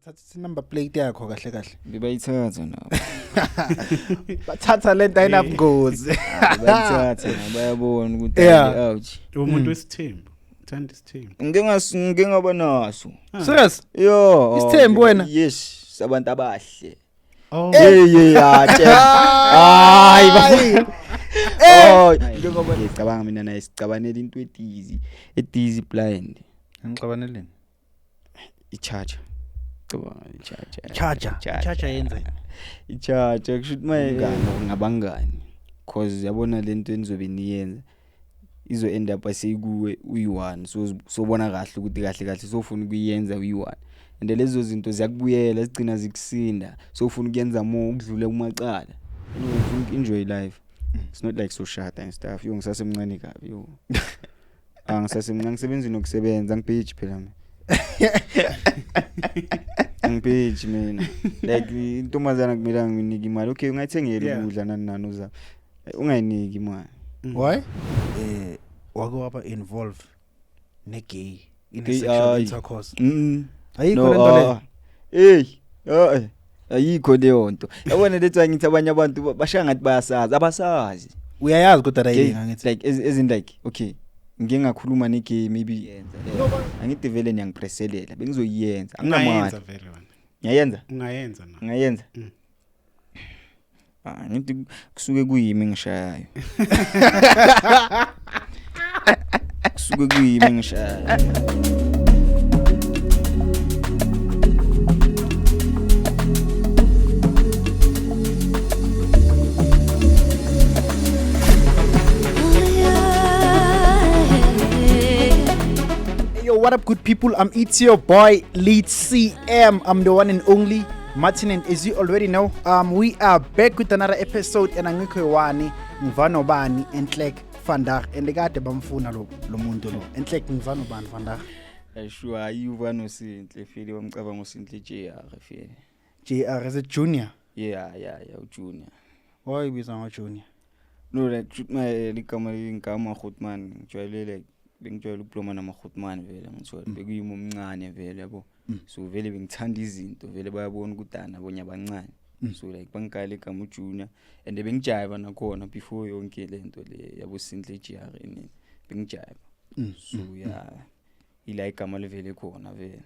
Thatha number plate yakho kahle kahle. Bebayithatha nabo. Bathatha lento ayinabungozi. Bayithatha bayabona ukuthi ouch. Umuntu wesithembu. Uthanda isithembu. Ngingaba naso. Serious? Yo. Isithembu wena? Yes, sabantu abahle. Oh. Hayi bafana. Njengoba ngicabanga mina naye sicabanele into edizi blind. Ngixabaneleni? I-charger. Charger yenza. I-charger kushuthi mayengane ngabangani. Cause yabona lento enizobe niyenza. Izo end up aseyikuwe uyi1 so bona kahle ukuthi kahle sofuna ukuyenza uyi1. And lezo zinto ziyakubuyela zigcina zikusinda so ufuna ukuyenza more ukudlula kumacala. Enjoy life. It's not like so short and stuff. Yo ngisasemncane kabi yo. Ngisasemncane ngisebenza nokusebenza ngipage phela mina. Ngipage mina. Like intombazana kumele nginike imali. Okay ungayithengela ukudla nani uza. Ungayiniki imali. Why? Wake waba involve ne-gay in a sexual intercourse. Ayikho lento le. Ayikho leyo nto. Yabona lethu ngithi abanye abantu bashaya ngathi bayasazi abasazi. Uyayazi kodwa ayinga ngithi like as in like okay ngingakhuluma ne-gay maybe yenza. Angithi vele ngiyangipresselela bengizoyenza. Anginamali. Ngiyayenza? Ungayenza na. Ngayenza. Ngithi kusuke kuyimi ngishayayo. Kusuke kuyimi ngishayayo. What up, good people? It's your boy Lead CM. I'm the one and only Martin, and as you already know, we are back with another episode. And I'm Wani Mvano Bani and Tlek Vandag. And the guy the bamfuna lo muntu lo. And Tlek Mvano Bani Vandag. Sure, you Vano Sintle, Philly, I'm Sintle JR. JR is a junior. Yeah, junior. Why is our junior? No, like shoot my Kama Hotman, like. Bengijwayele ukuploma namakhotmani vele ngithola bekuyimo omncane vele yabo so vele bengithanda izinto vele bayabona ukuthi anabonye abancane so like bangikale igama uJunior and bengijiva nakhona before yonke lento le yabo Sintle JR ini bengijiva so yeah ila igama levele khona vele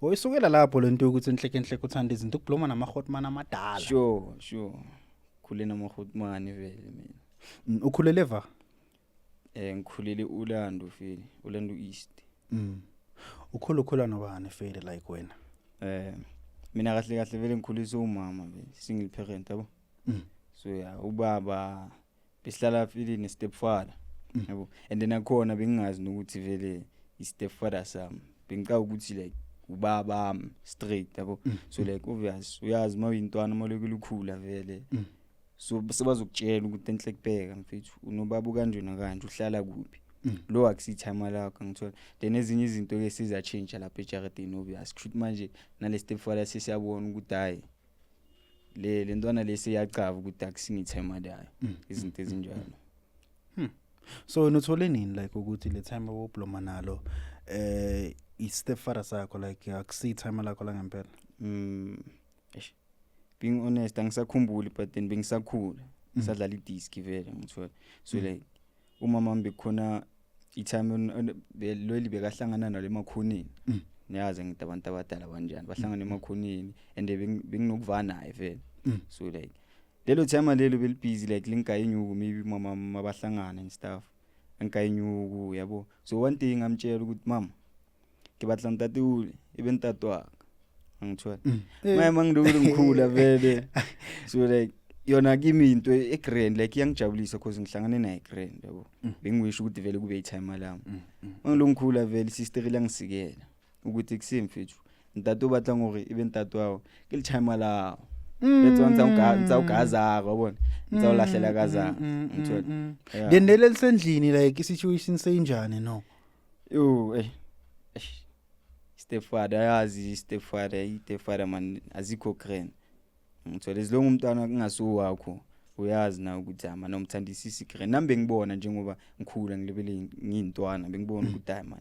oyisukela lapho lento ukuthi enhleke uthanda izinto ukuploma namakhotmani amadala sure khule namakhotmani vele mina ukhulele eva ngikhulele uLando East. Ukhula nobani fele like wena? Mina kahle vele ngikhulisa umama vele single parent yabo. So yeah ubaba besihlala file ne stepfather yabo and then akhona bengingazi nokuthi vele I stepfather sami bengicaka ukuthi like ubaba straight yabo so like obvious uyazi mawintwana malokule ukhula vele so sebazokutshela ukuthi enhle kubheka mfethu unobaba kanjena kanje uhlala kuphi lo akusithama lakho ngithola then ezinye izinto ke siza change lapha eJaradini obvious kusho manje nale stepfather sesiyabona ukuthi hayi le ntwana lesiyacava ukuthi akusingithema layo izinto ezinjalo so nothole nini like ukuthi le time wobloma nalo I stepfather sakho like akusithama lakho la ngempela being honest angisakhumbuli but then bengisakhula sadlala idisc vele ngithola so like umama mbe khona itime lo libekahlangana nalo emakhoneni niyazi ngithi abantu abadala kanjani bahlangana emakhoneni and benginokuvana naye vele so like lelo time lelo belibusy like linkayinyuku maybe mama mabahlangana and stuff enkayinyuku yabo so one day ngamtshela ukuthi mama ngibatla ntate ule ibentatwa ngithola mama ngidukule ngikhula vele so like yona kimi into egrand like iyangijabulisa because ngihlangane naye grand yabo bengiwisho ukuthi vele kube itime lami ngilongikhula vele sister ilangisikela ukuthi kusemfethu ntate ubatla ngore ibentatwa wawo ke litime lawo letho ngizawugaza yabona ngizawulahlela kaza ngithola then lelisendlini like isituation senjani no yo stepfather man azikho grand ngithola ezilonga umntwana kungasuwakho uyazi na ukuthi ama nomthandisisi grand nambe ngibona njengoba ngikhula ngilebele ngintwana bengibona ukuthi hayi man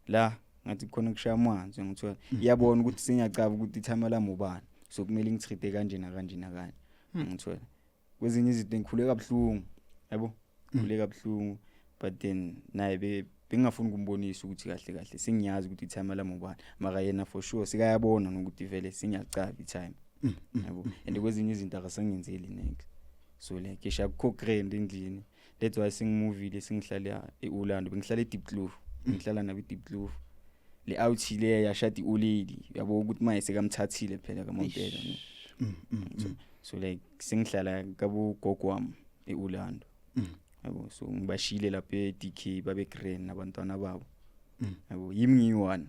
la ngathi khona kushaya amanzi ngithola iyabona ukuthi sengiyacaba ukuthi ithama lami ubani so kumele ngithrithe kanje nakanje nakanje ngithola kwezinye izinto ngikhuleka kabuhlungu yabo khuleka kabuhlungu but then naye bengafuni ukumbonisa ukuthi kahle kahle sengiyazi ukuthi ithama lami ubani mara yena for sure sikayabona nokuthi vele singiyacaba itime yabo and kwezinye izinto akasangenzeli next so like esha kukho grand endlini that's why singmovile singihlala eOrlando bengihlala eDeep Kloof ngihlala nabe eDeep Kloof le out ile yashadi ulady yabo ukuthi maye sekamthathile phela kaMompela so like singihlala kabo gogo wami eOrlando yabo so ngibashile lapha eDK babe grand nabantwana babo yabo yimi ngiyi-one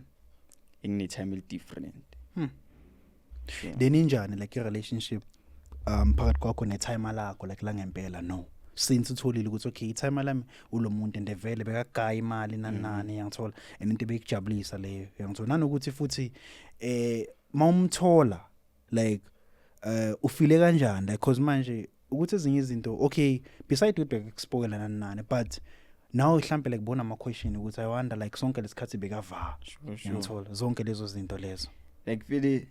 engine time different then injani like your relationship phakathi kwakho netime lakho like la ngempela no since utholile ukuthi okay itime lami ulomuntu ndevele bekagaya imali nanani yangithola and into bekujabulisa leyo yangithola nanokuthi futhi mawumthola like ufile kanjani like cause manje ukuthi ezinye izinto okay beside ukuthi expoila nanani but now mhlambe like bona ama question ukuthi I wonder like sonke lesikhathi bekava yangithola zonke lezo zinto lezo like vele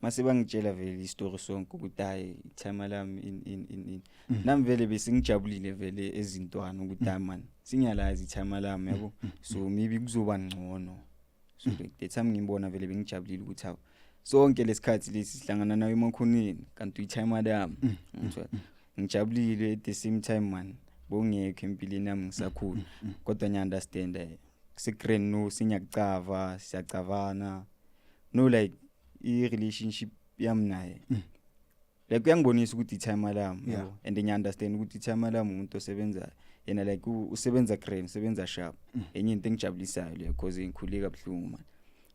mase bangitshela vele istory sonke ukuthi hayi itime lami in nami vele besingijabulile vele ezintwana ukuthi man singiyalazi itime lami yabo so maybe kuzoba ngcono so the time ngibona vele bengijabulile ukuthi hawo sonke lesikhathi lesi sihlangana nawe emakhoneni kanti itime lami ngijabulile at the same time man bongekho empilweni yami ngisakhula kodwa ngiya understand secret no sinyacava siyacavana no like I relationship yami naye like kuyangibonisa ukuthi itime lami yabo and ngiya understand ukuthi itime lami umuntu osebenza yena like usebenza grand usebenza sharp enye into engijabulisayo le because ngikhuleka kabuhlungu man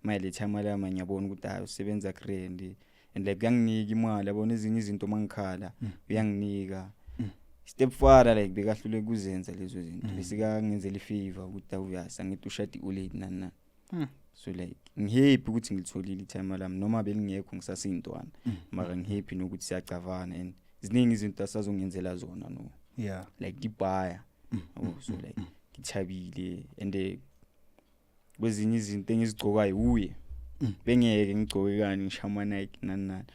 mayile time lami ngiyabona ukuthi hayi usebenza grand and like kuyanginika imali yabona ezinye izinto mangikhala uyanginika step further like bekahlule kuzenza lezo zinto besika ngenzela ifavor ukuthi awuyasa ngithi ushadi ulate nana so like ngihappy ukuthi ngilitholile itime lami noma belingekho ngisasintwana mara ngihappy nokuthi siyacavana and ziningi izinto asazongenzela zona no like dibaya so like ngithabile and kwezinye izinto engizigcokayo uye bengeke ngigcoke kani ngishama Nike nanani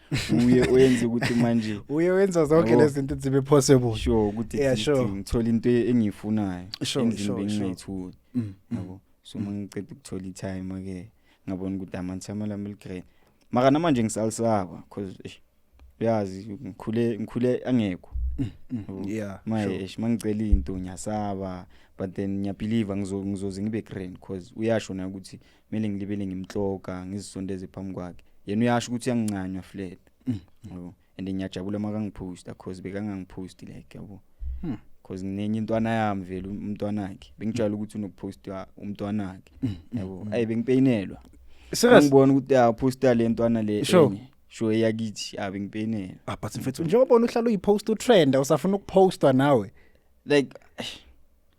uye oyenza ukuthi manje uye wenza zonke lezi zinto zibe possible sure ukuthi ngithola into engiyifunayo endlini bengingayithuli yabo so mangicela ukuthola itime ake ngabona ukuthi amantama lami ligreen mara namanje ngisalisaba because uyazi ngikhule angekho manje mangicela into ngiyasaba but then ngiyabelieve ngizoze ngibe green because uyasho na ukuthi kumele ngilibele ngimhloka ngizisondeze phambi kwakhe yena uyasho ukuthi uyangincanywa flat yabo and ngiyajabula maka ngiposta because bekangangipost like yabo because nginenye intwana yami vele umntwana wakhe bengijala ukuthi unokuposta umntwana wakhe yabo bengipeyinelwa ngibona ukuthi posta le ntwana le sure yakithi bengipeyinelwa but mfethu njengoba uhlala uyipost utrend usafuna ukupostwa nawe like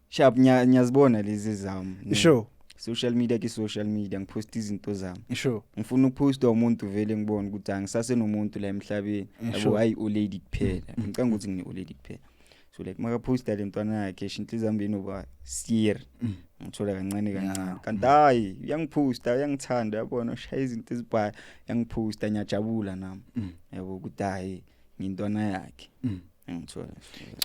sharp nyazibona lezi zami sure social media ngipost izinto zami sure ngifuna ukuposta umuntu vele ngibona ukuthi angisase nomuntu la emhlabeni yabo hayi olady kuphela ngicanga ukuthi ngine olady kuphela so like maka posta le ntwana yakhe inhliziyo yami inoba sier ngithola kancane kanti hayi uyangiposta uyangithanda yabona ushaya izinto ezibhaya uyangiposta ngiyajabula nami yabo ukuthi hayi ngintwana yakhe ngithola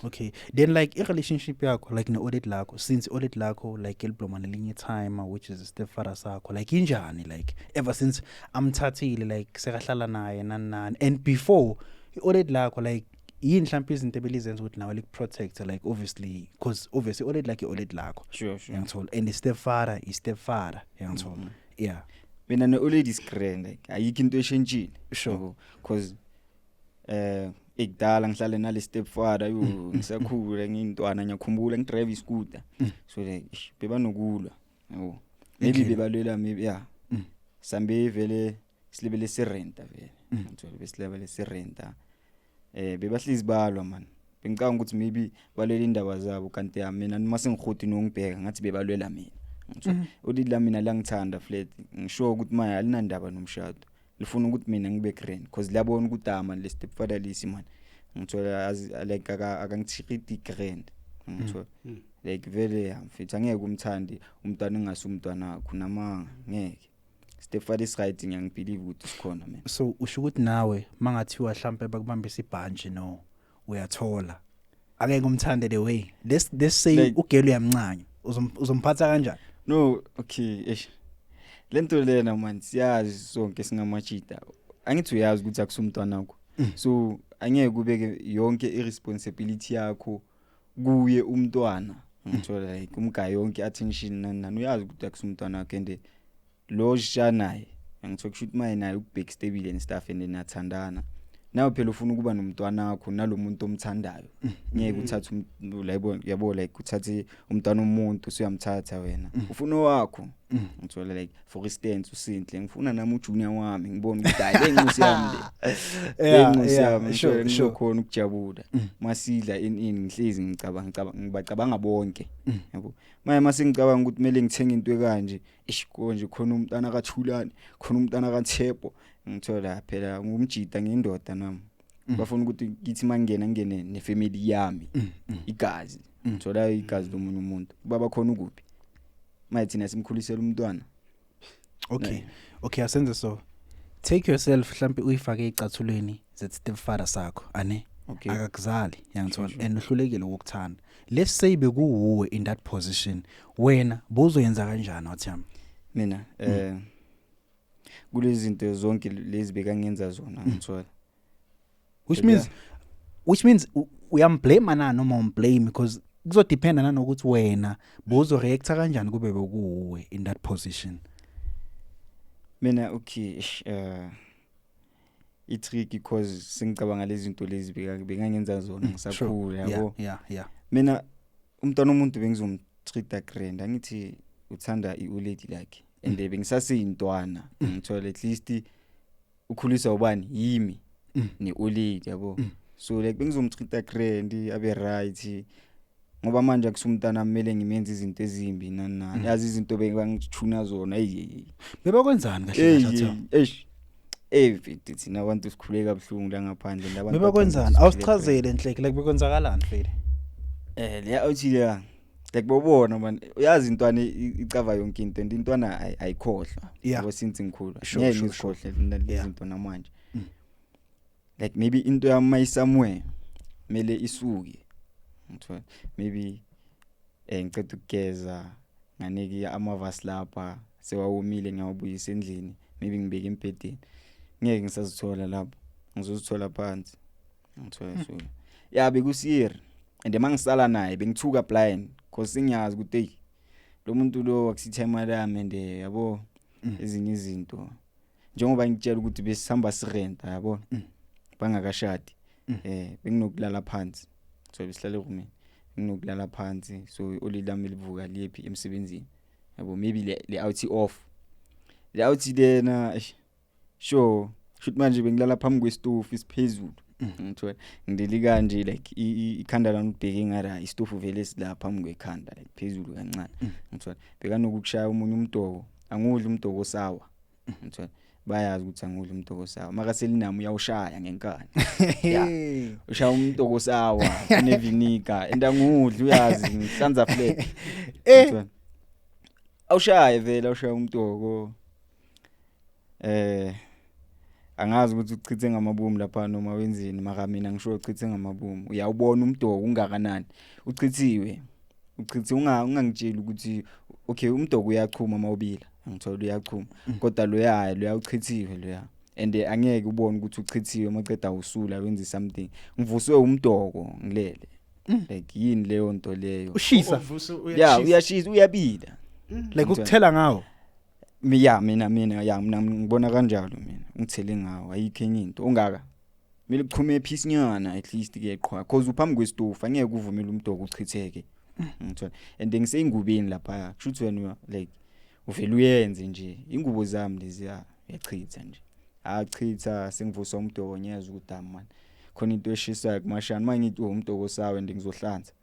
okay then like a relationship yakho like ne-audit lakho since audit lakho like eliblomana linye time which is stepfather sakho like injani like ever since amthathile like sekahlala naye nanani and before i-audit lakho like yini mhlawumbe izinto ebelizenza ukuthi nawe protect like obviously because obviously audit like i-audit lakho sure yangithola and stepfather yangithola mina ne-audit is grand like ayikho into eshentshile sure because ekudala ngihlale nale stepfather ngisakhula ngintwana ngiyakhumbula ngidrive iscooter so like bebanokulwa yabo maybe bebalwela maybe sambe vele silebele serenta vele ngithola besilebele serenta bebahlizi balwa man bengicanga ukuthi maybe balwela indaba zabo kanti mina noma sengihoti nongibheka ngathi bebalwela mina ngithola udidla mina la ngithanda flat ngisho ukuthi manje alinandaba nomshado lifuna ukuthi mina ngibe grand because liyabona ukuthi man le stepfather lisi man ngithola like akangithikiti grand ngithola like vele mfethu angeke umthandi umntwana engasumntwana wakho namanga ngeke Stepfather is right ngiyangibelieve ukuthi sikhona mina So usho ukuthi nawe mangathiwa mhlambe bakubambisa ibhanje no uyathola angeke umthande the way let's say Like- ugelo uyamncanya uzomphatha kanjani no okay lento lena man siyazi sonke singamachita angithi uyazi ukuthi akusumntwana wakho so angeke kubeke yonke irresponsibility yakho kuye umntwana ngithola like umgayo yonke attention nani uyazi ukuthi akusumntwana wakho and lo shanaye ngithola ukuthi maye naye ukbackstable and stuff and nathandana nawe phela ufuna ukuba nomntwana wakho nalomuntu omthandayo ngeke uthathe yabo like uthathe umntwana omuntu usuyamthatha wena ufuna wakho ngithola like for instance uSinhle ngifuna nami ujunior wami ngibona ukuthi hayi lengosi yami le lengosi yami sure. ngizokhona ukujabula masidla in ngihlezi ngibacabanga bonke yabo mase ngicabanga ukuthi kumele ngithenge into ekanje konje khona umntana kaThulani khona umntana kaThebo ngithola phela ngumjita ngendoda nami bafuna ukuthi kithi mangena ngene nefamily yami igazi ngithola igazi lomunye umuntu baba khona ukuphi mayithi nasimkhulisela umntwana okay asenze so take yourself mhlambe uyifake ecathulweni stepfather sakho ane okay akakuzali yangithola Sure. and uhlulekile ukukuthanda let's say bekuwuwe in that position wena bozoyenza kanjani wathami mina kulezi zinto zonke lezi bekangenza zona ngithola which means uyamblame na noma umblame because kuzodependa nanokuthi wena bozo reacta kanjani kube bekuwuwe in that position mina okay it's tricky because sengicabanga lezi zinto lezi bekangenza zona ngisakhula yabo yeah mina umntwana omuntu bengizomtreata grand angithi uthanda ioledi lakhe and bengisaseyintwana ngithola at least ukhulisa ubani yimi neoledi yabo so like bengizomtreata grand abe right ngoba manje akusumntana kumele ngimenze izinto ezimbi nani yazi izinto bengangithuna zona bebakwenzani kahle kahle vithi thina abantu sikhuleka kabuhlungu la ngaphandle labantu bebakwenzani awusichazele Nhleki like bekwenzakalani Fede leya uthi la like bobona man uyazi intwana icava yonke into intwana ayikhohlwa ngoba since ngikhula ngeke ngikhohle lezi zinto namanje like maybe into yami somewhere mele isuke ngithola maybe ngicela ukugeza nganiki amavasi lapha sewawomile ngiyawubuyisa endlini maybe ngibeke empedeni ngeke ngisazithola lapho ngizozithola phansi ngithola so ya bekusiyeri and mangisala naye bengithuka blind because ngiyazi ukuthi hey lo muntu lo akusithi imali yami and yabo ezinye izinto njengoba ngitshela ukuthi besihamba sirenta yabo bangakashadi benginokulala phansi so besihlale kumina nginokulala phansi so olilami livuka liyepi emsebenzini yabo maybe le out off le out lena sure shoot manje bengilala phambi kwestove isiphezulu ngithola ngideli kanje like ikhanda lami ubheke ngara istove vele esilapha phambi kwekhanda like phezulu kancane ngithola beka nokukushaya umunye umdoko angudli umdoko sawa ngithola bayazi ukuthi angudli umdoko sawa maka selinami uyawushaya ngenkani ushaya umdoko sawa nevinika endangudli uyazi ngihlanza flat ngithola awushaye vele awushaya umdoko angazi ukuthi uchithe ngamabomu lapha noma wenzeni maka mina ngisho uchithe ngamabomu uyawubona umdoko ungakanani uchithiwe ungangitshela ukuthi okay umdoko uyachuma mawubila ngithola uyachuma kodwa lo uchithiwe lo and angeke ubone ukuthi uchithiwe maqeda usula wenza something ngivuswe umdoko ngilele like yini leyo nto leyo ushisa uyashisa uyabila like ukuthela ngawo mina ngibona kanjalo mina ngithele ngawo ayikho enye into ongaka mele kuchume piece nyana at least ke qhwa because uphambi kwestove angeke uvumele umdoko uchitheke ngithola and ngiseyingubeni lapha kushuthi wena like uvela uyenze nje ingubo zami lezi yachitha nje achitha sengivusa umdoko nyazi ukuthi man khona into eshisayo kumashana mangithi umdoko sawe ngizohlanza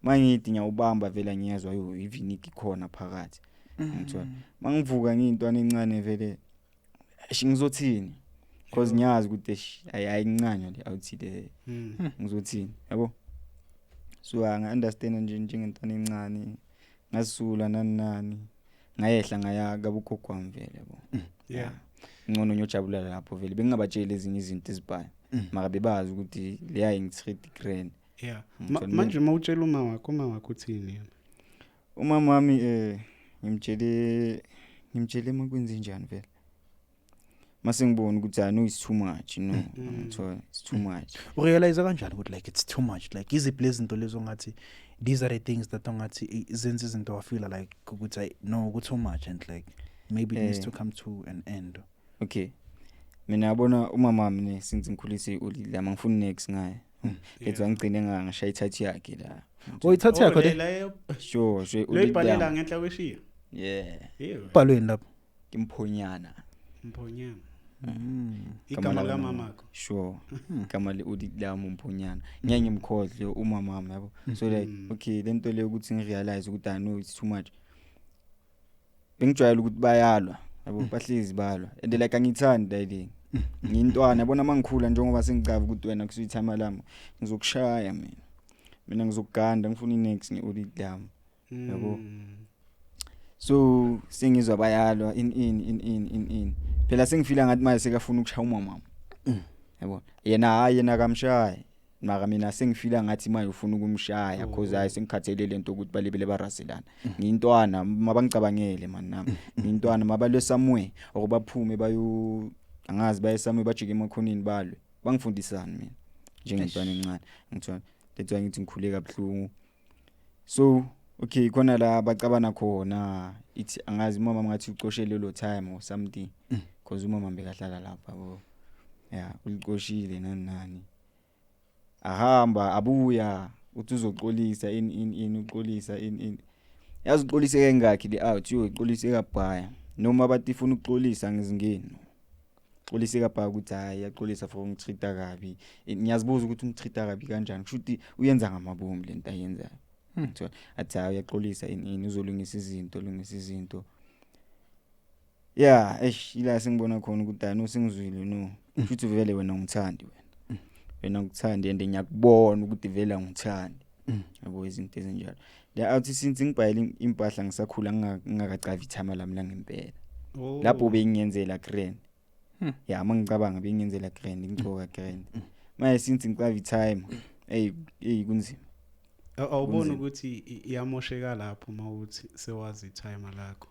mangithi nyawubamba vela ngiyazwa iviniki khona phakathi ngithola mangivuka ngintwana encane vele ngizothini because ngiyazi ukuthi ayincane le awuthi le ngizothini yabo so anga understand nje njengentwana encane ngasula nani ngayehla ngaya kabukhokho wami vele yabo Yeah. ngcono nyojabula lapho vele bengingabatshela ezinye izinto ezibhayi mara bebazi ukuthi leya ngi-3 grand. Yeah. Ngithola Manje mawutshela uma wakho uthini yena? umama wami ngimtshele makwenze njani vele mase ngibona ukuthi I know it's too much ngithola it's too much. Urealize kanjani ukuthi like it's too much, like iziphi lezi zinto lezo ngathi these are the things that ongathi zenze izinto I feel like ukuthi no ku too much and like maybe it needs to come to an end. Okay, mina yabona umama wami since ngikhulise uLili lama ngifuna next ngaye lethu angigcine ngashaya ithathu yakhe la. Ithathu yakho le le Sure uyibhalela ngenhla kweshiya. Yeah, ubhalweni lapho Kimphonyana. Mphonyana. Igama la mamakho. Sure. Igama le uLili lama Mphonyana. Ngeke ngimkhohle umama wami yabo. So like okay lento le ukuthi ngirealize ukuthi I know it's too much. Bengijwayele ukuthi bayalwa yabo bahlezi balwa and like angithandi dayini. Ngintwana yabona mangikhula njengoba sengicava ukuthi wena kusuyithama lami ngizokushaya mina ngizokuganda ngifuna inext ngeULili lami yabo. So sengizwa bayalwa in phela sengifila ngathi manje sekafuna ukushaya umama yabo yena kamshaye mara mina sengifila ngathi manje ufuna ukumshaya because hayi sengikhathelele lento ukuthi balibele baraselana ngintwana mabangicabangele man nami ngintwana mabalwe somewhere okubaphume bayo angazi bayesamwe bajike emakhonini balwe bangifundisana mina njengentwana encane ngithola lethu ngithi ngikhule kabuhlungu. So okay khona la bacabana khona ithi angazi mama ngathi ucoshele lo time or something because umama bekahlala lapha bo yeah ulicoshile nani ahamba abuya uthi uzoxolisa uxolisa yazi uxolise engakhi le out uyoxolisa ekabhaya noma bathi ufuna ukuxolisa ngizingeni xolisa ekabhaya ukuthi hayi yaxolisa for ngitreata kabi ngiyazibuza ukuthi ungitreata kabi kanjani kusho ukuthi uyenza ngamabomu lento ayenzayo ngithola athi hayi uyaxolisa uzolungisa izinto yeah ila sengibona khona ukuthi I know sengizwile no futhi vele wena ungithandi wena ngikuthandi and ngiyakubona ukuthi vele ngithandi yabo izinto ezinjalo la athi since ngibhayela impahla ngisakhula ngingakacavi ithama lami la ngempela lapho bengiyenzela grand yeah mangicabanga bengiyenzela grand ngigcoka grand manje since ngicavi time kunzima. Awubona ukuthi iyamosheka lapho mawuthi sewazi itime lakho.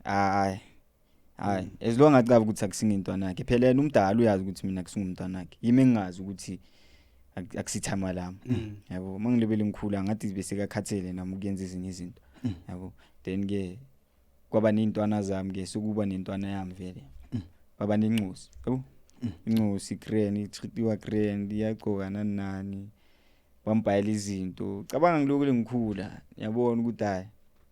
Hayi as long as ngicaba ukuthi akusingintwana yakhe phela yena umdala uyazi ukuthi mina kusingumntwana yakhe yimi engazi ukuthi akusithama lami yabo mangilebele ngikhula ngathi bese kakhathele nami ukuyenza izinto izinto yabo then ke kwaba nintwana zami ke sokuba nintwana yami vele baba nenxusi yabo inxusi grand itritiwa grand iyagcoka nani bambhayela izinto cabanga ngiloko lengikhula yabona ukuthi hayi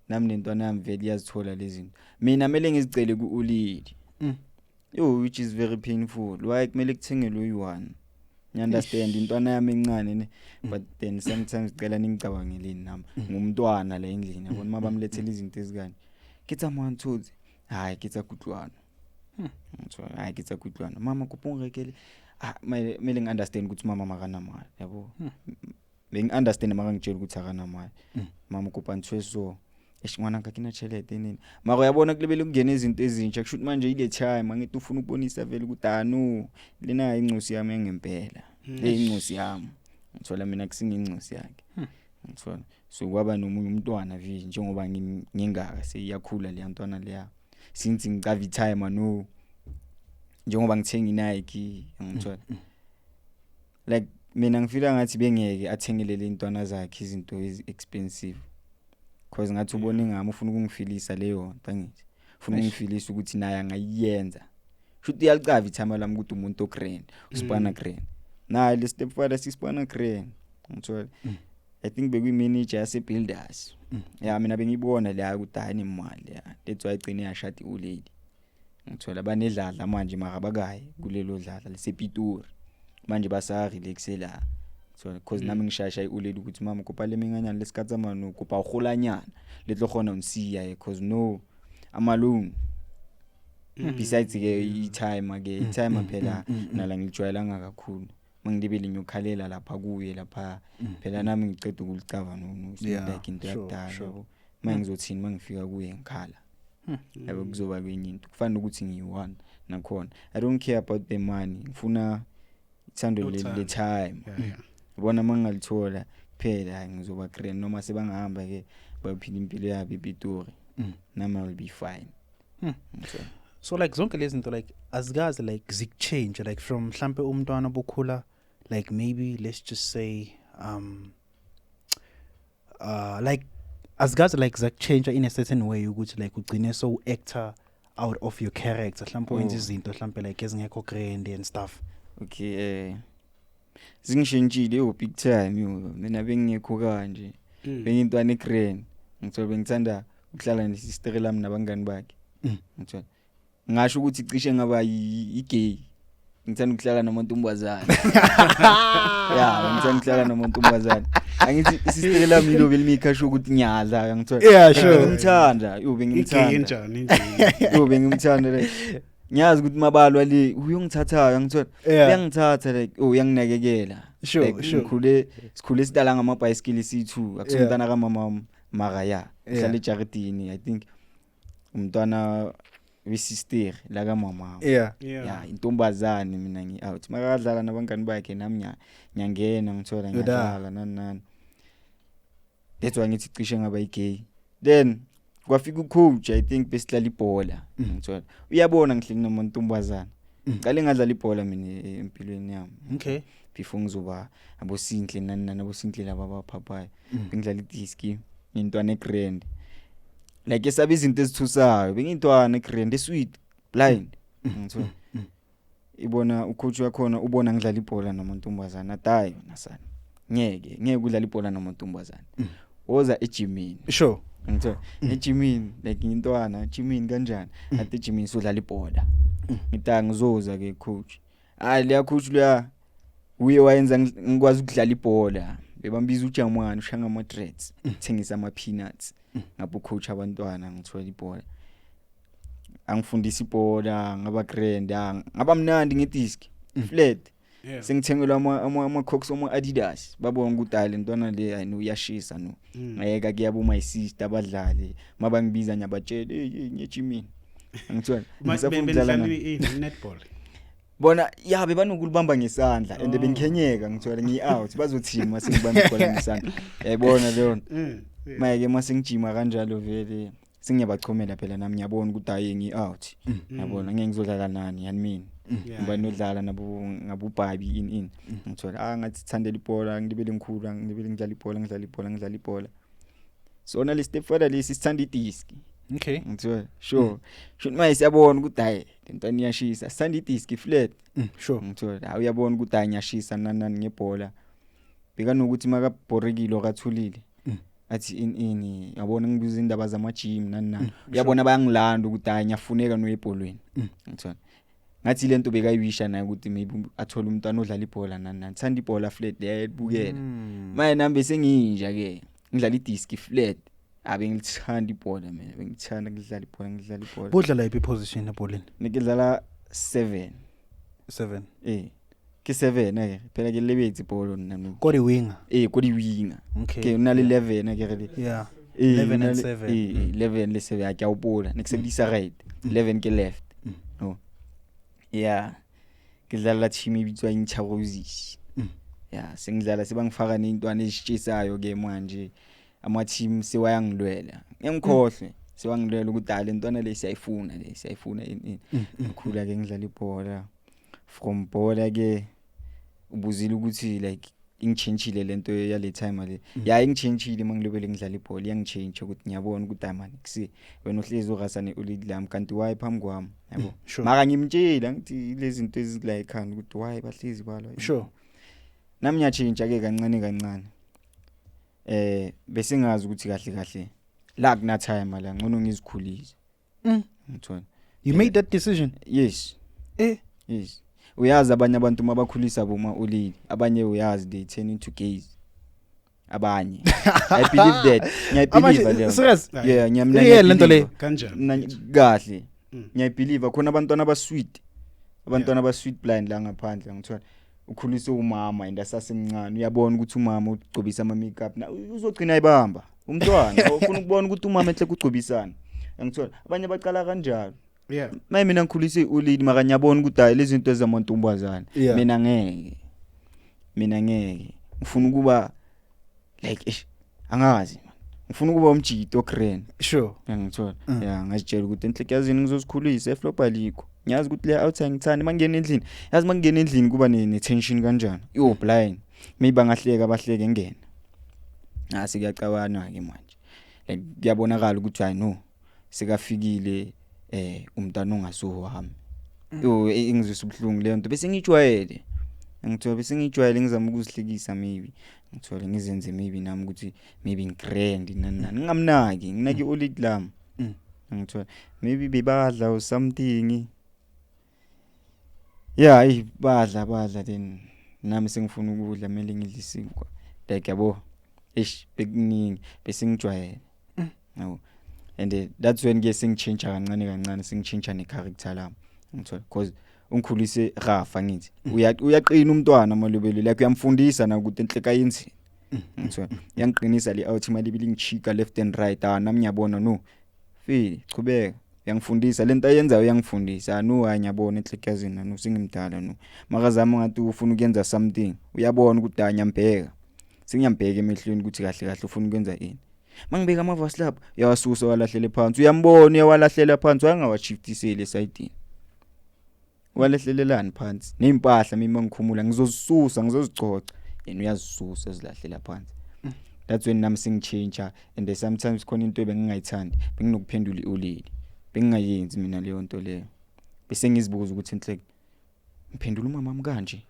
nami nentwana yami vele iyazithola lezi zinto mina mele ngizicele kuULili which is very painful why kumele kuthengelwe uyi1 you understand intwana yami encane ne but then sometimes cela ningicabangeleni nami ngumntwana la endlini yabona mabamlethela izinto ezikanje kitsa manthuzi hayi kitsa kutlwana ngithola hayi kitsa kutlwana mama kupongekele mele ngiunderstand ukuthi mama makana mali yabo bengi-understand maka ngitshela ukuthi akana mali mama kupanthwe so esingwana ngakina chelete nini mara uyabona kulebele kungena izinto ezintsha kusho ukuthi manje ile time mangithi ufuna ukubonisa vele ukuthi no lena inxusi yami ngempela le inxusi yami ngithola mina kusinginxusi yakhe ngithola so kwaba nomunye umntwana vi njengoba ngingaka seyiyakhula le yantwana leya since ngicava time no njengoba ngithenga iNike ngithola like mina ngifila ngathi bengeke athengelele intwana zakhe izinto expensive because ngathi ubone ngami ufuna ukungifilisa leyo ntangithi ufuna ukungifilisa ukuthi naye angayenza futhi yalcava ithama lami ukuthi umuntu ogrand uspana grand naye le stepfather sispana grand ngithola I think bekwi manager yase builders yeah mina bengibona la ukuthi hayi imali ya lethu ayigcine yashadi uLili ngithola banedlala manje mara bakayi kulelo dlala lesePitori manje basa relaxela so because nami ngishayisha iULili ukuthi mama kupa leminganyana lesikhatsa manu kupa ugolanyana letlo khona unsiya because no amalungu besides ke i-time phela nala ngijwayelanga kakhulu mangidibele nyokhalela lapha kuye lapha phela nami ngiceda ukulicava like into yakudala yabo mangizothini mangifika kuye ngikhala yabo kuzoba kwenye into kufanele ukuthi ngiyi-one nakhona I don't care about the money ngifuna ithando le time ubona mangalithola phela ngizoba grand noma sebangahamba ke baphila impilo yabo ePitori nami will be fine. So like zonke lezi zinto like azikaze like zichange like from mhlambe umntwana obukhula like maybe let's just say like azikaze like zachange in a certain way ukuthi like ugcine so actor out of your character mhlambe wenza izinto mhlambe like ezingekho grand and stuff. Okay zingishintshile big time mina bengekho kanje bengintwana egrand ngithola bengithanda ukuhlala nesister lami nabangani bakhe ngithola ngasho ukuthi cishe ngaba igay ngithanda ukuhlala namantombazana ngithanda ukuhlala namantombazana angithi isister lami lo belimikasho ukuthi nyala ngithola ngimthanda bengimthanda bengimthanda ngiyazi ukuthi mabalwa le uyongithatha ngithola uyangithatha like uyanginakekela sikhule sidala ngama-bicycle C2 akusumntana kamama Magaya uhlala ejaridini I think umntwana wesister la kamama intombazane mina ngi-out makadlala nabangani bakhe nami nyangena ngithola ngiyadlala nani that's why ngithi cishe ngaba igay then kwafika ucoach I think besidlala ibhola ngithola uyabona ngihleli namantombazana ngale ngadlala ibhola mina empilweni yami okay before ngizoba abosinhle nani abosinhle laba baphaphaya ngidlala idiski intwana egrand like esabe izinto ezithusayo bengintwana egrand esweet blind ngithola ibona ucoach wakhona ubona ngidlala ibhola namantombazana atayi nasana ngeke udlala ibhola namantombazana woza ejimini sure ngithola ejimini like intwana ejimini kanjani ati ejimini sodlala ibhola ngita ngizoza ke coach leya coach leya uye wayenza ngikwazi ukudlala ibhola bebambiza uJamani ushanga ama threads thengisa ama peanuts ngapho coach abantwana ngithola ibhola angifundisa ibhola ngaba grand ngaba mnandi ngedisk flat sengithengelwa ama Crocs ama Adidas babona ukuthi hayi lentwana le ayino uyashisa no ngayeka kuyabo my sister abadlali mabangibiza nyabatshele ngejimini ngithola ngisafuna ukudlala netball bona bebanokulibamba ngesandla and bengikhenyeka ngithola ngi-out bazothini mase ngibamba ibhola ngesandla yayibona leyo mayeke mase ngijima kanjalo vele singiyabachomela phela nami ngiyabona ukuthi hayi ngi-out yabona ngeke ngizodlala nani yani mina ngoba nodlala nabo ngabubhabi in ngithola ngathi thandela ibhola ngilibele ngikhulu ngilibele ngidlala ibhola so na le step further lesi sithanda idisk okay ngithola sure maye siyabona ukuthi hayi lento niyashisa sithanda idisk flat sure ngithola uyabona ukuthi hayi ngiyashisa nani ngebhola beka nokuthi makabhorekile okathulile athi in yabona ngibuza indaba zama gym nani uyabona bayangilanda ukuthi hayi ngiyafuneka noyebholweni ngithola ngathi lento bekayiwisha naye ukuthi maybe athola umntwana odlala ibhola nani thanda ibhola flat yayibukela maye nambe senginja ke ngidlala idisk flat ngilithanda ibhola mina bengithanda ngidlala ibhola bodlala iphi position ebholeni ngidlala 7 ke 7 phela ke lebethi ibhola nami kodi winger kodi winger okay unale 11 ke re 11 and 7 11 le 7 akuyawubhola nekusebenzisa right 11 ke left ngidlala team ibitswa Inchakozisi sengidlala sebangifaka neintwana ezitshisayo ke manje ama team sewayangilwela ngiyangikhohle sewangilwela ukuthi dala intwana le siyayifuna ngikhula ke ngidlala ibhola from bhola ke ubuzile ukuthi like ingichangeile lento yale time le ingichangeile mangilobele ngidlala ibhola iyangichange ukuthi ngiyabona ukuthi amani kusi wena uhlezi uRasane ulidlam kanti why phambi kwami yabo maka ngimtshela ngithi lezi zinto ezila ekhanda ukuthi why bahlezi balwa sure nami ngiyachange ke kancane bese ngazi ukuthi kahle la kuna time la ngcono ngizikhulise ngithola you made that decision yes uyazi abanye abantu mabakhulisa boma ulili abanye uyazi they turn into gays abanye I believe that ngiyabelieve leyo ngiyamnanya lento le kanjani kahle ngiyabelieve khona abantwana abasweet blind la ngaphandle ngithola ukhulisa umama and asasemncane uyabona ukuthi umama ugcobisa ama makeup na uzogcina ibamba umntwana ufuna ukubona ukuthi umama ehle kugcobisana ngithola abanye baqala kanjalo yeah mina ngikhulisa uLead maka ngiyabona ukuthi hayi lezi zinto zamantombazana Yeah. mina ngeke ngifuna ukuba like angazi ngifuna ukuba umjito okrene Sure. ngithola yeah ngazitshela ukuthi enhlekazini ngizosikhulisa eflop alikho ngiyazi ukuthi le outside ngithanda mangena endlini yazi mangena endlini kuba ne tension kanjani yo blind maybe angahleka abahleke ngene nasi kuyacabana ke manje like kuyabonakala ukuthi hayi no sekafikile umntana ongasuho wami yo ingizwe ubhlungu le nto bese ngijwayele ngithola bese ngijwayele ngizama ukuzihlekisa maybe ngithola ngizenze maybe nami ukuthi maybe ngigrand nani ngingamnaki nginaki uLead lami ngithola maybe bebadla or something yeah badla then nami sengifuna ukudla mele ngidle isinkwa like yabo bekuningi bese ngijwayele yabo and that's when ke sengichange kancane sengichange ne character lami ngithola because ungikhulise Rafa ngithi uyaqina umntwana malobelo like uyamfundisa na ukuthi enhleka yenzi ngithola yangiqinisa le out imali bilingichika left and right nami ngiyabona no feel chubeka yangifundisa lento ayenzayo yangifundisa no ngiyabona enhlekazini no singimdala no makazama ngathi ufuna ukuyenza something uyabona ukuthi anyambheka singiyambheka emehlweni ukuthi kahle ufuna ukwenza ini mangibeka amavasi lapha yawasusa walahlela phansi uyambona uyawalahlela phansi wangawashiftisele esayidini walahlelelani phansi neimpahla mina ngikhumula ngizozisusa ngizozigcoca yena uyazisusa ezilahlela phansi that's when nami singichange and sometimes khona into ebengingayithandi benginokuphendula iOleli bengingayenzi mina leyo nto leyo bese ngizibuza ukuthi enhleke ngiphendula umama wami kanje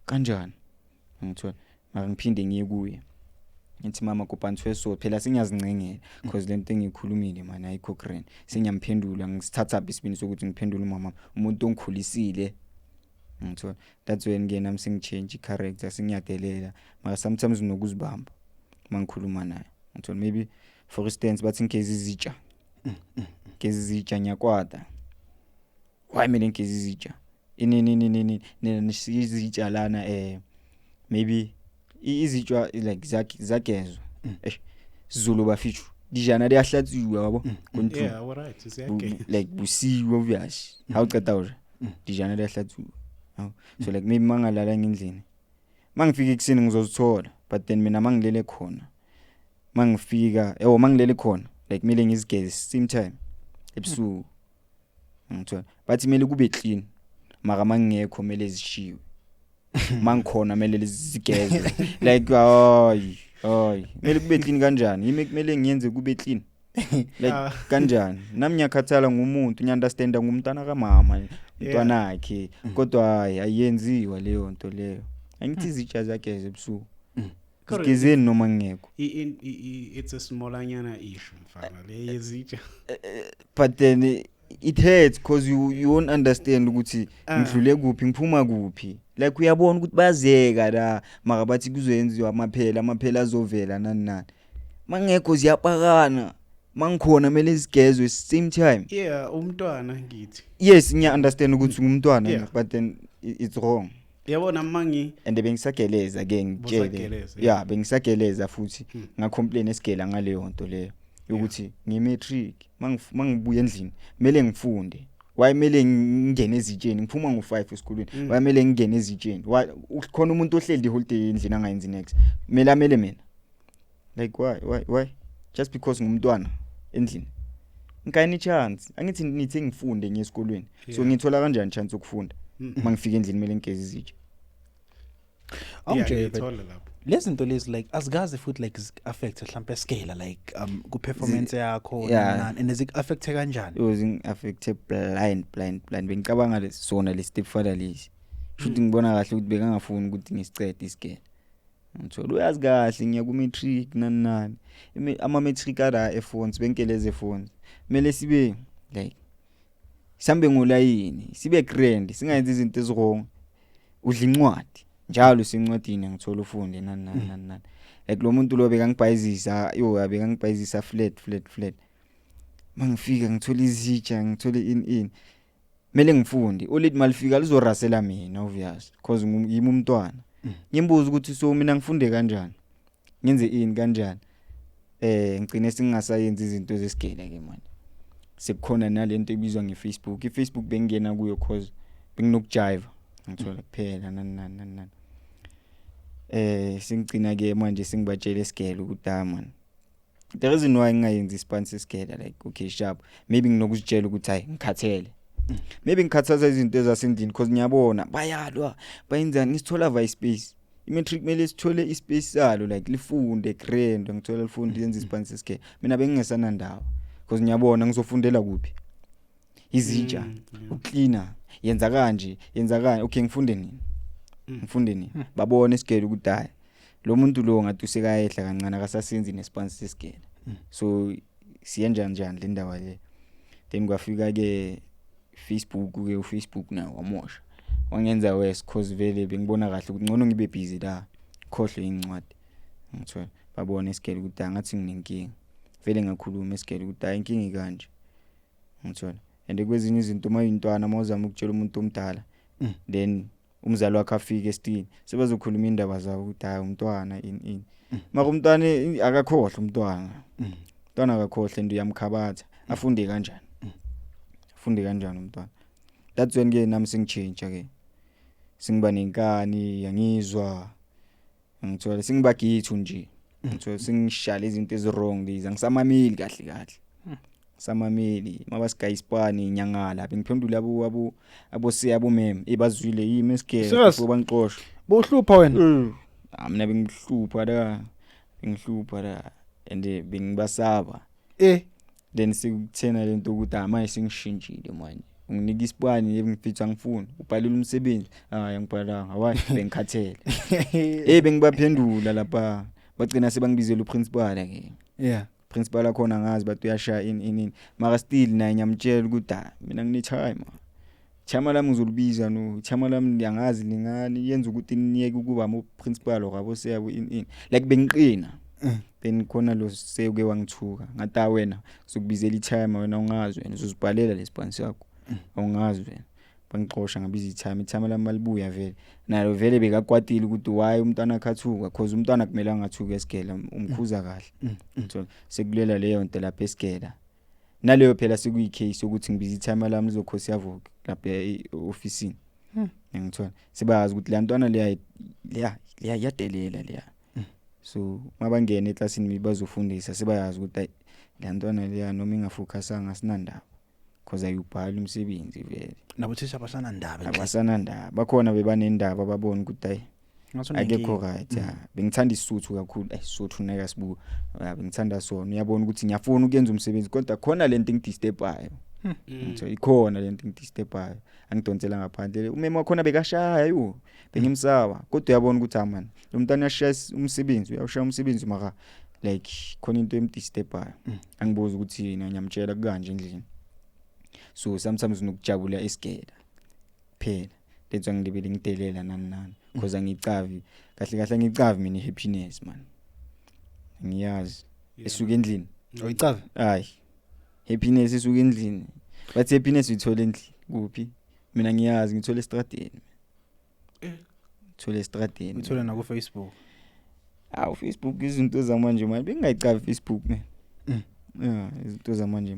kanjani ngithola mara ngiphinde ngiye kuye ngithi mama kupanthwe so phela singiyazincengela because lento engikhulumile mana ayikho grand singiyamphendula ngisithatha isibini sokuthi ngiphendule umama umuntu ongikhulisile ngithola that's when ngena nami singichange character singiyadelela mara sometimes unokuzibamba mangikhuluma naye ngithola maybe for instance bathi ngezi izitsha nyakwada why mina ngezi izitsha ini nisizitsha lana maybe izitshwa like zagezwe Zulu bafichu dijana de ahlatsiwa yabo kontu yeah alright okay like busiwe obvious how qeda uje dijana de ahlatsiwa so like maybe mangalala ngendlini mangifika ekuseni ngizozithola but then mina mangilele khona mangifika mangilele khona like mele ngizigeze same time ebusuku ngithola bathi mele kube clean mara mangekho mele zishiwe mangikhona mele lezigezwe like hayi mele kube clean kanjani yimi kumele ngiyenze kube clean like kanjani nami ngiyakhathala ngumuntu ngiunderstanda ngumntana kamama umntwana wakhe kodwa hayi ayenziwa leyo nto leyo angithi izitsha zakhe ebusuku Gezeni noma ngekho it's a smallanyana issue mfana le yezitsha but then it hurts because you won't understand ukuthi ngidlule kuphi ngiphuma kuphi like uyabona ukuthi bayazeka la maka bathi kuzoyenziwa amaphela azovela nani mangekho ziyapakana mangikhona mele izigezwe same time yeah umntwana ngithi yes ngiya understand ukuthi ngumntwana but then it's wrong yabona mangi and bengisageleza ke ngitshele yeah bengisageleza futhi ngacomplain esigela ngaleyo nto leyo ukuthi ngimetric mangibuya endlini mele ngifunde why mele ngingene ezitsheni ngiphuma ngo5 esikolweni why mele ngingene ezitsheni ukhona umuntu ohleli holiday endlini angayenzi next mele mina like why just because ngumntwana endlini ngikayini chance angithi nithi ngifunde ngesikolweni so ngithola kanjani chance ukufunda mangifika endlini mele ngigeze izitshe lezi zinto lezi like asigazi futhi like affect mhlawumbe scale like ku performance yakho and is it affect kanjani using affect blind bengicabanga lesona le step father lesi futhi ngibona kahle ukuthi bekangafuni ukuthi ngisicede isigele ngithola uyazi kahle ngiya ku matric nani ama matric ara ephones benkeleze phones mele sibe like sambe ngolayini sibe grand singayenzi izinto ezirong udla incwadi njalo sincwadini ngithola ufunde nani like lo muntu lo bekangibhayizisa bekangibhayizisa flat mangifika ngithola izitsha ngithola in mele ngifunde ulithi malifika lizorasela mina obvious because yimi umntwana ngimbuza ukuthi so mina ngifunde kanjani ngenze ini kanjani ngicine singasayenza izinto zesigele ke manje sekukhona nalento ebizwa ngeFacebook iFacebook bengena kuyo cause benginokujiva ngithola kuphela nani singcina ke manje singibatshela isigele ukuthi man the reason why ngingayenza ispansi isigele like okay sharp maybe nginokuzitshela ukuthi hayi ngikhathele maybe ngikhathaza izinto ezasendlini because ngiyabona bayalwa bayenzani ngisithola vice space imetric mele sithole ispace salo like lifunde grand ngithola lifunde yenza ispansi isigele mina bengingesana ndawo because ngiyabona ngizofundela kuphi izitsha ucleaner yenza kanje okay ngifunde nini babone isigele ukuthi hayi lo muntu lo ngathi usekayehla kancane akasasenzi nespansi sesigele so siyenza njani le ndawo le then kwafika ke uFacebook nawo wamosha wangenza worse cause vele bengibona kahle ukuthi ngcono ngibe busy la khohle incwadi ngithola babone isigele ukuthi angathi nginenkinga vele ngakhuluma isigele ukuthi hayi inkinga kanje ngithola and kwezinye izinto mayintwana mawuzama ukutshela umuntu omdala then umzali wakhe afike still sebazokhuluma indaba zawo ukuthi hayi umntwana ini mara umntwana akakhohle umntwana akakhohle into yamkhabatha afunde kanjani umntwana that's when ke nami singichange ke singiba nenkani yangizwa ngithola singibagithu nje ngithola singishala izinto ezirong lezi angisamameli kahle samameli mabasigayisipani inyangala bengiphendula abo siyabo mem ebazwile yimi esigele bangixoxa bohlupha wena mina bengihlupha la and bengibasaba then sikuthena lento ukuthi manje singishintshile manje unginika isipani ngifitha ngifuna ubhalile umsebenzi ngibhalanga hawayi bengikhathele bengibaphendula lapha bagcina sebangibizela uprincipal ke principal akhona ngazi bathi uyashaya ini mara still naye nyamtshela ukuthi mina ngine chama lami ngizolibiza chama lami ngiyangazi lingani yenza ukuthi niyeke ukuba mo principal okabo seyabo ini like bengiqina then khona lo seyuke wangithuka ngata wena sokubizela ichama wena ungazi wena uzozibhalela lespansi yakho awungazi wena bangixoxa ngabiza ichama lami malibuya vele nalo vele bekakwatile ukuthi why umntana akhathuka cause umntana kumele angathuka esigela umkhuza kahle so sekulela leyo nto lapha esigela naleyo phela sekuyicase ukuthi ngibiza ichama lami lizokhosi yavuka lapha eofficeini ngithola sebayazi ukuthi la ntwana leya yadelela leya so mabangena eclassini bazofundisa sebayazi ukuthi la ntwana leya noma ingafocusanga sinandaba cause ayubhala umsebenzi vele nabothisha abasanandaba bakhona bebanendaba babona ukuthi akekho right bengithanda isuthu kakhulu isuthu neka sibu bengithanda sona uyabona ukuthi ngiyafuna ukuyenza umsebenzi kodwa khona lento engidisturbayo so ikhona lento engidisturbayo angidonsela ngaphandle umema wakhona bekashaya bengimsaba kodwa uyabona ukuthi man lo mntana uyashaya umsebenzi uyashaya umsebenzi maka like khona into emdisturbayo angibuza ukuthi yena ngiyamtshela kanje endlini so sometimes unokujabula esigela phela letho ngidebele ngidelela nani because angicavi kahle ngicavi mina happiness man ngiyazi esuka endlini uyicavi hayi happiness esuka endlini but happiness uyithola endlini kuphi mina ngiyazi ngithola estradeni ngithola na ku Facebook Facebook izinto zamanje manje bengayicavi Facebook man izinto zamanje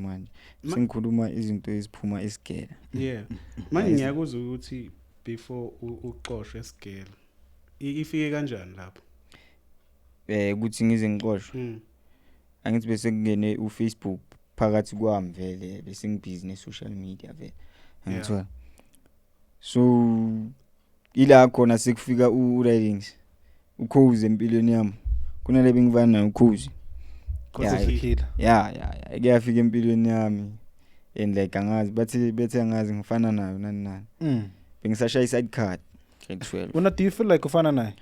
sengikhuluma izinto eziphuma esigela manje ngiyakuzwa ukuthi before uqoshwe esigela ifike kanjani lapho ukuthi ngize ngixoshwe angithi bese kungene uFacebook phakathi kwami vele bese ngibhiziness social media vele ngithola so ila khona sekufika uRadings ukhoze empilweni yami kunale bengivana nayo ukhoze kuyafika empilweni yami and like angazi bethe angazi ngifana nayo nani bengisashaya iside card do you feel like ufana naye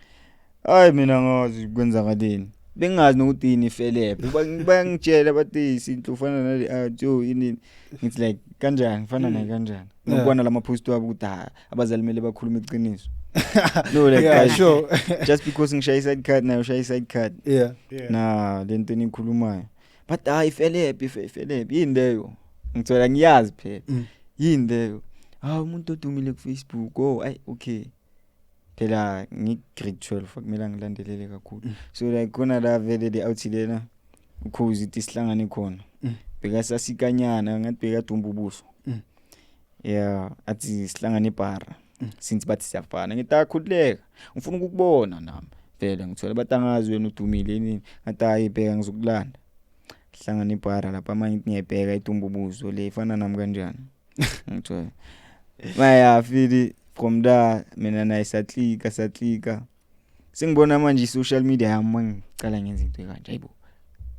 hayi mina ngazi kwenza kaleni bengazi nokuthi ini ifelephe bayangitshela bathi isinto ufana nale ini it's like kanjani ngifana naye kanjani ngokubona lama post wabo ukuthi abazali mele bakhuluma iqiniso no like sure just because ngishaya iside card nayo shaya iside card na lento enikhulumayo but ifelephe yini leyo ngithola ngiyazi phela yini leyo umuntu odumile ku Facebook ay okay phela grade 12 kumele ngilandelele kakhulu so like khona la vele le outilena ukhozi ithi sihlangane khona beka sasikanyana ngathi beka dumbubuso yeah athi sihlangane ibhara since bathi siyafana ngitakhuleka ngifuna ukukubona nami vele ngithola batangazi wena udumile nini ngathi ayibheka ngizokulanda sihlangane ibhara lapha manje ngiyibheka idumbubuso le ifana nami kanjani ngithola maya fili from da mina naye satlika sengibona manje social media yami mangicala ngenza into ekanje hayibo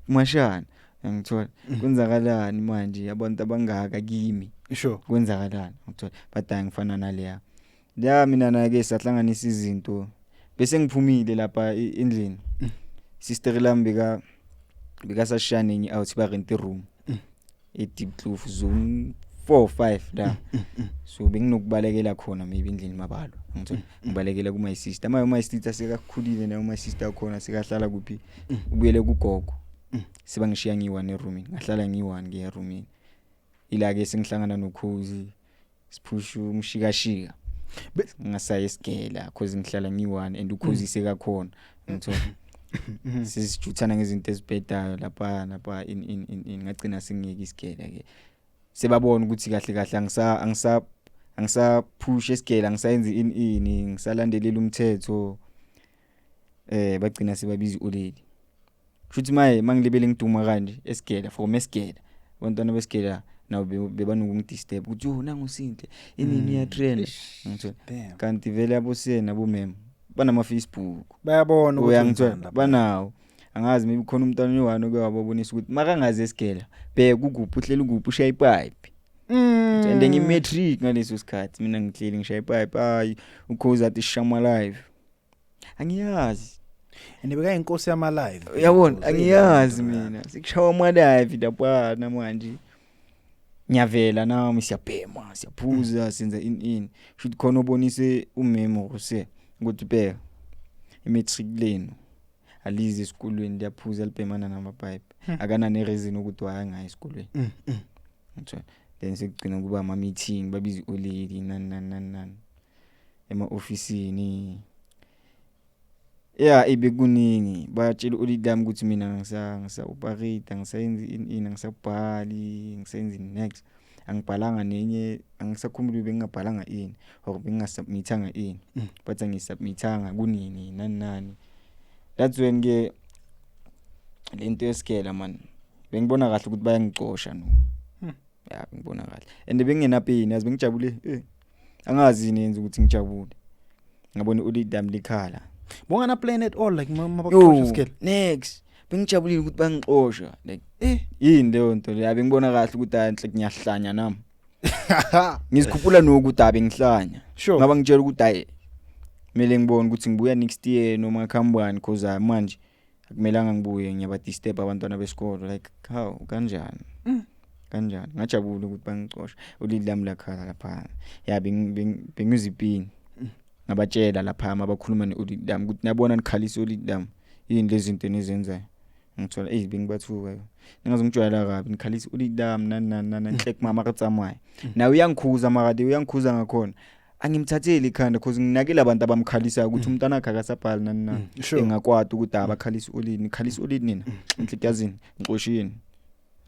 mashana ngithola kwenzakalani manje abantu abangaka kimi sure kwenzakalani ngithola badanga ngifana naleya la mina nake sahlanganisa izinto bese ngiphumile lapha endlini sister lami beka sashaneni out ba rent room Deep Kloof zone 4-5 la so benginokubalekela khona maybe endlini mabalo ngithola ngibalekela ku my sister my sister sekakhulile na my sister khona sekahlala kuphi ubuyele kugogo siba ngishiya ngiyi-1 eroomini ngahlala ngiyi-1 ngiya eroomini ila ke sengihlangana nokhozi siphusha umshikashika ngasaye isigela cause ngihlala ngiyi-1 and ukhozi sekakhona ngithola sisijuthana ngezinto ezibhedayo lapha in ngagcina sengiyeke isigela ke sebabona ukuthi kahle angisa push esigela ngisayenza ini ngisalandelela umthetho bagcina sebabiza oledi futhi mangilebele ngiduma kanje esigela from esigela abantwana besigela nawo bebanokungidisturb ukuthi nangu Sinhle inini ya trainer ngithola kanti vele abosena bomema banama Facebook bayabona uyangithola banawo angazi maybe khona umntwana oyowani okwababonisa ukuthi makangazi esigela bheka ukuphi uhlela ukuphi ushaya ipipe and ngimetric ngaleso sikhathi mina ngihleli ngishaya ipipe hayi ukhoza athi shama live angiyazi andibeka inkosi yama live uyabona angiyazi mina sikushawa ama live lapha namanje nyavela nami siyabhema siyaphuza senza in should khona ubonise umemo kuse ukuthi bheka imetric lenu alize esikolweni liyaphuza libhemana namapipe akana nereason ukuthi wayanga esikolweni ngithola then sekugcina kuba ama meeting babiza oledi nani ema officeini yeah ibekuningi bayatshela oledi lami ukuthi mina ngisa operate ngisayenza in ngisabhali ngisayenza next angibhalanga nenye angisakhumbuli bengingabhalanga ini or bengingasubmithanga ini but angisubmithanga kunini nani that's when ke lento yesikela man bengibona kahle ukuthi bayangicosha no yeah ngibona kahle and bengena pain yazi bengijabule angazi nenza ukuthi ngijabule ngabona ulidam likhala bongana plan at all like mabaqosha isikela next bengijabulile ukuthi bangixosha like yini leyo nto leya bengibona kahle ukuthi anhle kunyahlanya nami ngizikhuphula nokuthi abengihlanya sure ngaba ngitshela ukuthi hayi kumele ngibone ukuthi ngibuya next year noma khambani cause manje akumelanga ngibuye ngiyabadisturb abantwana besikolo like how kanjani ngajabula ukuthi bangicosha ulili lami lakhala lapha ya bengizipini ngabatshela lapha abakhuluma neulili lami ukuthi nabona nikhalisa ulili lami yini lezi zinto nizenzayo ngithola bengibathuka ngingazongijwayela kabi nikhalisa ulili lami nani nhlek mama katsamaya nawe uyangikhuza makade uyangikhuza ngakhona angimthatheli ikhanda cause nginakela abantu abamkhalisa ukuthi umntana wakhe akasabhali nani engakwadi ukuthi abakhalisa ulili nikhalisa ulili nina inhlek yazini ngixoshini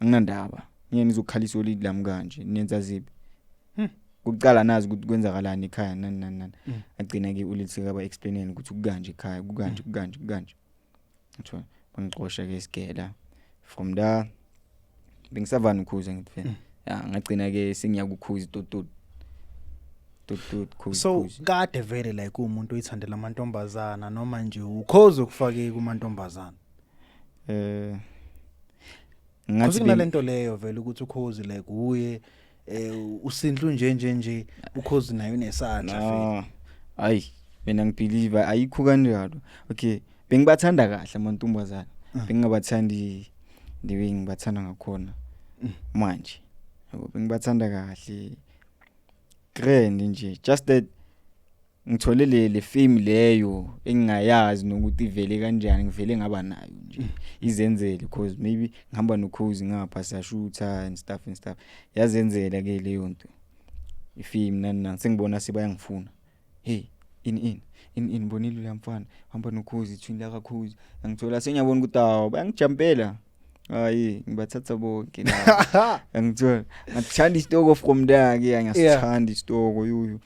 anginandaba ngiyeni ngizokhalisa ulili lami kanje nenza zipi ukuqala nazi ukuthi kwenzakalani ekhaya nani agcina ke ulili sekaba explaineni ukuthi ukanje ekhaya kukanje ngithola bangixosha ke isigela from there bengisavana ukhuza ngithini ngagcina ke sengiyakukhuza tot so kade vele like umuntu oyithandela amantombazana noma nje ukhozo kufake kumantombazana ngathi kunalento leyo vele ukuthi ukhozi like uye uSinhle nje ukhozi nayo unesandla vele hayi mina ngibelieve ayikho kanjalo okay bengibathanda kahle amantombazana bengingabathandi ndiwe ngibathanda ngakhona manje bengibathanda kahle grand nje just that ngitholele le fame leyo engingayazi nokuthi ivele kanjani ngivele ngaba nayo nje izenzele because maybe ngihamba nokhozi ngapha siyashutha and stuff yazenzela ke leyo nto ifilm nani sengibona sebayangifuna hey in bonile lamfana hamba nokhozi twin la Khuzi angithola senyabona ukuthi awu bayangijumpela hayi ngibathatha bonke la angithola ngathanda istoko from there ke ngasithanda istoko yuyu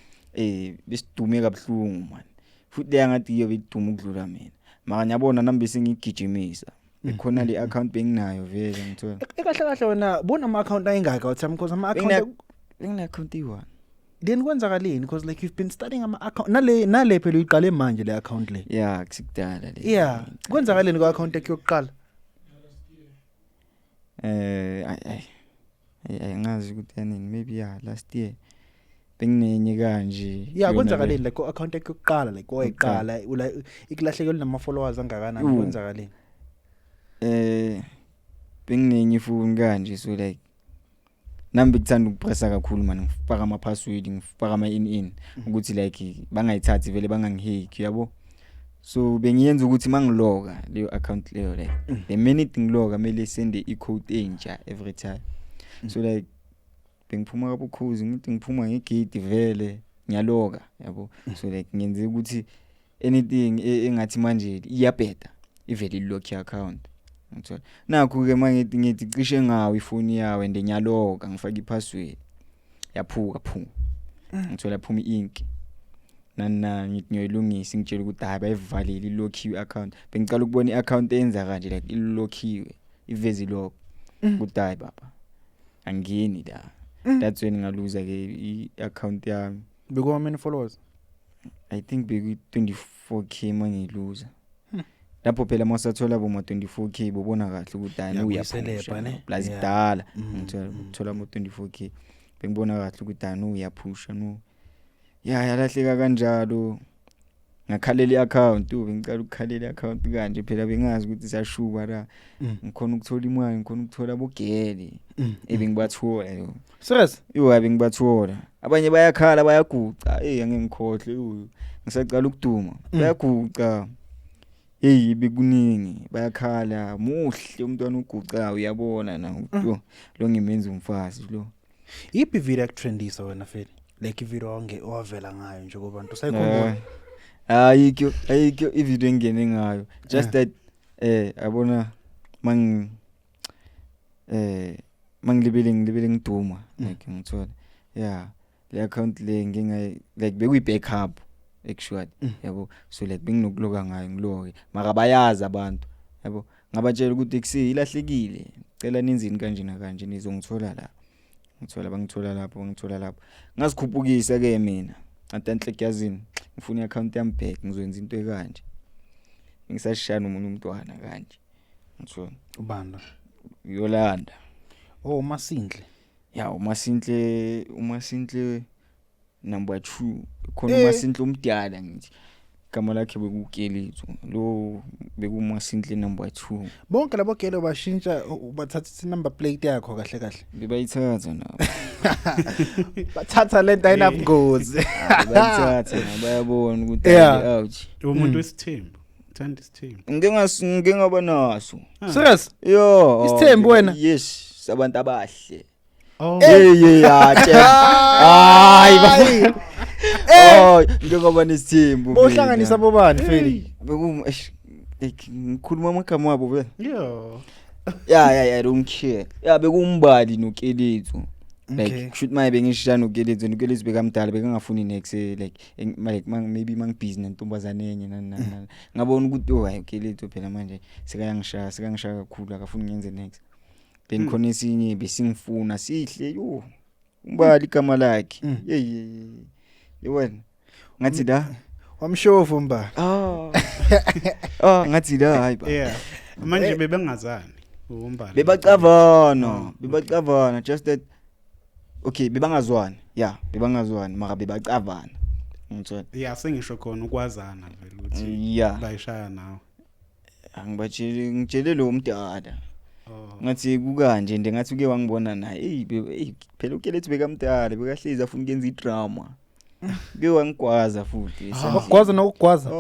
besidume kabuhlungu man futhi yangathi iyo beduma ukudlula mina maka nyabona nami bese ngigijimisa ikhona le account benginayo vele ngithola kahle wena bona ama account ayingaka uthami because ama account ngina account iwa then kwenzakaleni because like you've been studying ama account nale phela uyiqale manje le account le yeah kusikudala le yeah kwenzakaleni ku account yakho yokuqala ngazi ukuthi yanini maybe last year benginenye kanje yeah kwenzakaleni like ku account yakho yokuqala like oyiqala ikulahlekele nama followers angakanani kwenzakaleni benginenye phone kanje so like nami ngithanda ukupressa kakhulu man ngifaka ama password ngifaka ama in ukuthi like bangayithathi vele bangangihake yabo so bengiyenza ukuthi mangiloga leyo account leyo like the minute ngiloga mele sende i-code entsha every time so like bengiphuma kabukhozi ngithi ngiphuma ngegate vele ngiyaloga yabo so like ngenze ukuthi anything engathi manje iyabheda ivele ilock account ngithola nakho ke mangithi ngithi cishe ngawo ifoni yawe ndenyaloga ngifaka ipassword yaphuka ngithola phuma ink nana ngithi ngiyoyilungisa ngitshela ukuthi hayi bayivalile ilock account bengicela ukubona iaccount eyenza kanje like ilockiwe ivezi lock ukuthi hayi baba angini la that's when ngaluza ke iaccount yami bekuwa many followers I think beku 24k mangiluza lapho phela masathola bo 24k bobona kahle ukuthi hayi uyaphusha plus dala ngithola mo 24k bengibona kahle ukuthi hayi uyaphusha no yalahleka kanjalo ngakhalela iaccount bengicela ukukhalela iaccount kanje phela bengazi ukuthi siyashuba la ngikhona ukuthola imali ngikhona ukuthola bogele ebengibathola yo serious bengibathola abanye bayakhala bayaguca angengikhohle uyu ngisacala ukuduma bayaguca bekuningi bayakhala muhle umntwana uguca uyabona na lo ngimenza umfazi lo ipi video trendisa wena fela like video onge owavela ngayo nje kubantu sayikhombona ayikho ivideo engene ngayo just that abona mangilibele ngiduma like ngithola le account le nginga like bekuyi backup actually yabo so like benginokuloka ngayo ngiloke maka bayazi abantu yabo ngabatshela ukuthi kusi ilahlekile cela nenzini kanje na kanje nizongithola la bangithola lapho ngasikhuphukisa ke mina atanhle kuyazini ngifuna iaccount yami back ngizoyenza into ekanje ngisashishana umuntu umntwana kanje ngithola ubanda Yolanda uMasindle uMasindle number 2 khona uMasindle umdala ngithi igama lakhe bekukelizwe lo bekuMasindle number 2 bonke labo gele bashintsha bathatha number plate yakho kahle bebayithatha nabo bathatha lento ayinabungozi bayithatha bayabona ukuthi ouch umuntu wesithembu thanda isithembu ngingaba naso serious yo isithembu wena yes sabantu abahle hayi ngingaba nesithembu bohlanganisa bobani feli ngikhuluma amagama wabo vele yo ya don't care bekumbali noKelitso like shoot my bengishana noKelitso bekamdala bekangafuni next like maybe mangibhizi nentombazane enye nana ngabona ukuthi hayi uKelitso phela manje sekangishaya kakhulu akafuni ngenze next then khona esinye besingifuna sihle yo umbali igama lakhe yewena ngathi la wamshovu mba ngathi la hayi ba manje bebengazani umbali bebacavana just that okay bebangazwani mara bebacavana ngithola sengisho khona ukwazana vele ukuthi bayishaya nawe ngitshele lo umdala ngathi kukanje nje ngathi uke wangibona naye phela uKelitso bekamdala bekahlezi afuna ukwenza idrama ke wangigwaza futhi ukugwaza nokugwaza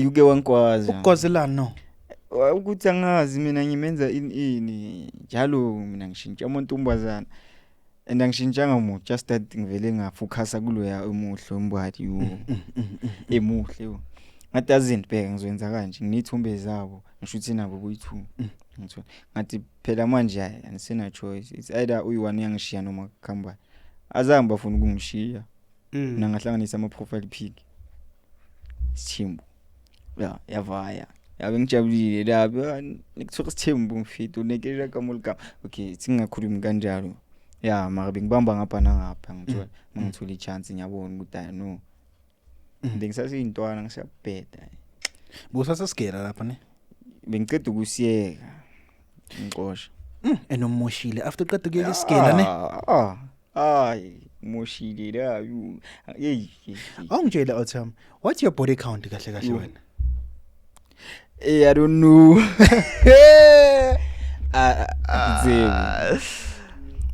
uke wangigwaza ukugwazelana no ukuthi angazi mina ngimenza ini njalo mina ngishintsha amantombazana and angishintshanga mu just that ngivele ngafocus kuloya emuhle umbhadi emuhle yo ngathi azindibheka ngizowenza kanje nginithumbe zabo ngisho ukuthi nabo kuyi2 ngithola ngathi phela manje anisena choice it's either uyi1 yangishiya noma khamba azange bafuna ukungishiya ngahlanganisa ama profile pic Sithembu yavaya yabe ngijabulile lapha nikuthola Sithembu mfito nekela kamolka okay singakhulumi kanjalo ya mara bengibamba ngapha nangapha ngithola mangithola ichance ngiyabona ukuthi no bengisasiyintwana ngisabheda busasasgera lapha ne bengiceda ukusiyeka ngixosha enomoshile after qeda kuyela iskela ne ay moshile la you hey awungitshela Otham what's your body count kahle kahle wena I don't know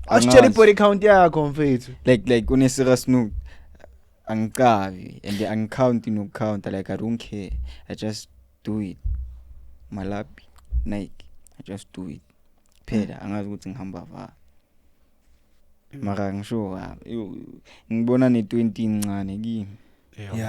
Australia body count yakho mfethu like une serious note angikavi and angicount no count like I don't care I just do it malapi Nike I just do it phela angazi ukuthi ngihamba va mara ngisho ngibona ne20 incane kimi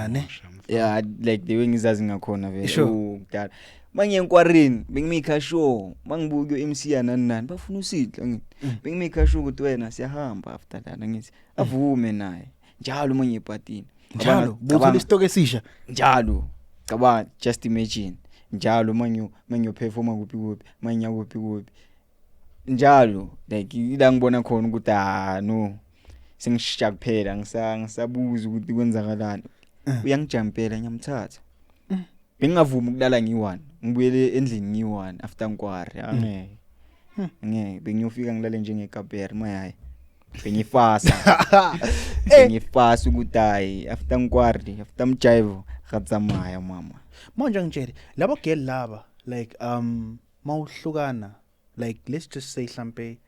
ne yeah like the way ngizazi ngakhona vele ukudala manje enkwarini bengimikha show mangibuke uMC nani bafuna usidla ngithi bengimikha show ukuthi wena siyahamba after that ngithi avume naye njalo manje epatini njalo buthola istock esisha njalo cabanga just imagine njalo manje performa kuphi manje kuphi njalo like ila ngibona khona ukuthi no sengishiya kuphela ngisabuza ukuthi kwenzakalani uyangijampela ngiyamthatha bengingavumi ukulala ngi1 ngibuyele endlini ngi1 after nkwari angeke bengiyofika ngilale njengekaperi mayayi bengifasa ukuthi hayi after nkwari after mjive gatsamaya mama manje ngitshele labo girl laba like mawuhlukana like let's just say mhlambe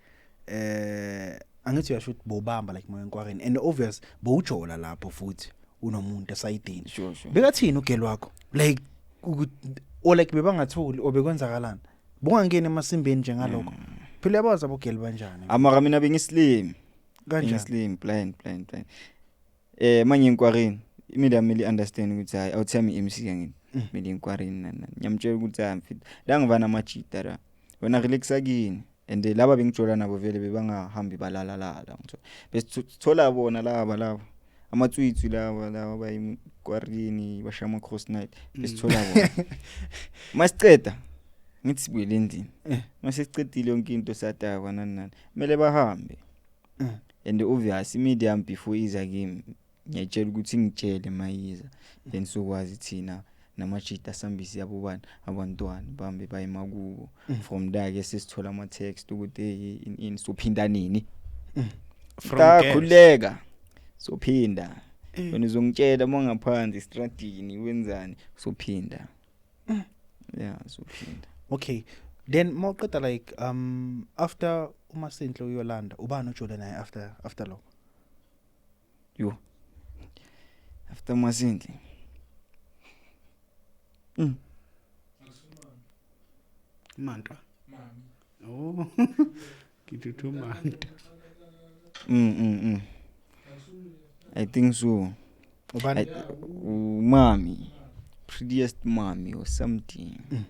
angithi uyasho ukuthi bobamba like moyenkwareni and obvious bowujola lapho futhi unomuntu esayidini sure bekathini ugel wakho like or like bebangathuli obekwenzakalana bungangeni emasimbeni njengalokho phela yabaza bogel banjani amara mina bengislim kanjani slim plan manje enkwareni imida mili understand ukuthi hayi awuthami MC ngithi mili enkwareni nani ngiyamtshela ukuthi amfit la ngivana amajita la wena relaxa kini and laba bengijola nabo vele bebangahambi balala ngithola besithola bona laba amatswitsi laba bayimkwarini bashama cross night besithola bona masiceda ngithi sibuyele endini masicedile yonke into satakwa nani mele bahambe and obvious medium before iza kimi ngiyatshela ukuthi ngitshele mayiza then sokwazi thina namajita sambisi yabo abantwana bambe bayimakubo from there ke sesithola ama text ukuthi in sophinda nini khuleka sophinda wena uzongitshela mangaphansi strategy wenzani sophinda yeah sophinda okay then mawuqeda like after uMasindlo uyolanda ubani uJola naye after lokho yo after Masindlo Manta. Oh. Kitu Manta. I think so. Mommy. Prettiest mommy or something.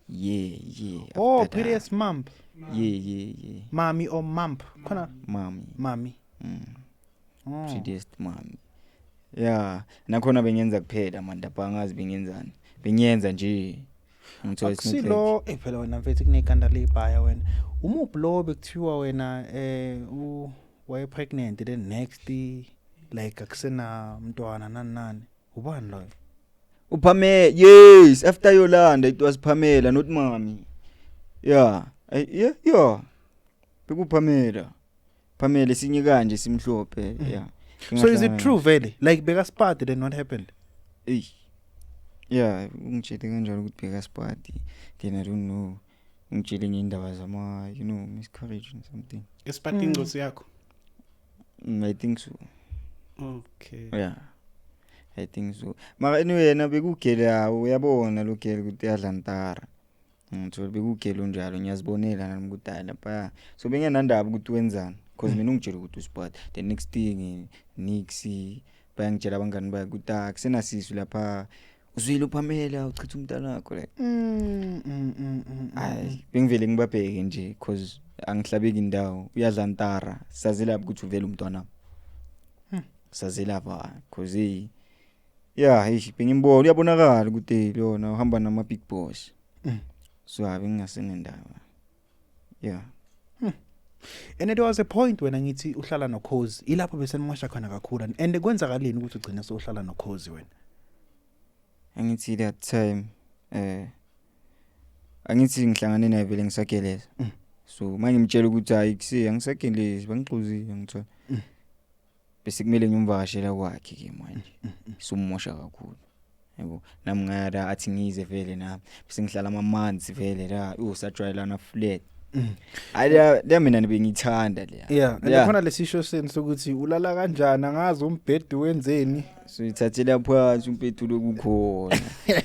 Yeah. Oh, prettiest mom. Yeah. Mommy or mump. Khona Mommy. Oh. Prettiest mommy. Yeah, nakhona bengenza kuphela manje abangazi bengenzani. Benyenza nje. Akusilo phela wena mfethu kunekanda lebhaya wena. Umuphi lo bekuthiwa wena waye pregnant then next like akusena umntwana nani ubani lo? Uphamela. Yes, after Yolanda it was Pamela not mommy. Yeah. Yeah. Bekuphamela. Pamela sinye kanje simhlophe. Yeah. So is it true vele like beka spot then what happened? Yeah, ungitshele kanjalo ukuthi beka spot then I don't know. Ungitshele ngendaba zama miscarriage and something. Espati ingosi yakho. I think so. Okay. Yeah. I think so. Mara anyway na bekugela uyabona lo gela ukuthi yadlantara. Ngithola bekugela njalo ngiyazibonela nami ukuthi lapha. So bengenandaba ukuthi wenzani. cause mina ungitshela ukuthi usport the next thing Nixie bayangitshela abangani bayo ukuthi akusenasisu lapha uzwile uPamela uchitha umntana wakho like hayi bengivele ngibabheke nje cause angihlabeki indawo uyadla ntara sazela ukuthi uvela umntwana sazela ba cause yeah bengimbona uyabonakala ukuthi lona uhamba nama big boss so abe ngingasenendawo yeah and there was a point when angithi uhlala noKhozi ilapho bese nimosha khona kakhulu and kwenzakaleni ukuthi ugcina sohlala noKhozi wena angithi that time angithi ngihlangane naye vele ngisageleza so manje ngimtshela ukuthi hayi kusi angisagelezi bangixuzile ngithola bese kumele ngimvakashela kwakhe ke manje sumosha kakhulu yebo nami ngaya athi ngize vele nami bese ngihlala amamanzi vele la usajwayelana flat ayila mina nibengithanda le yeah khona lesisho sense ukuthi ulala kanjani angazi umbhedi wenzeni so ithathela phansi umpethu lokukhona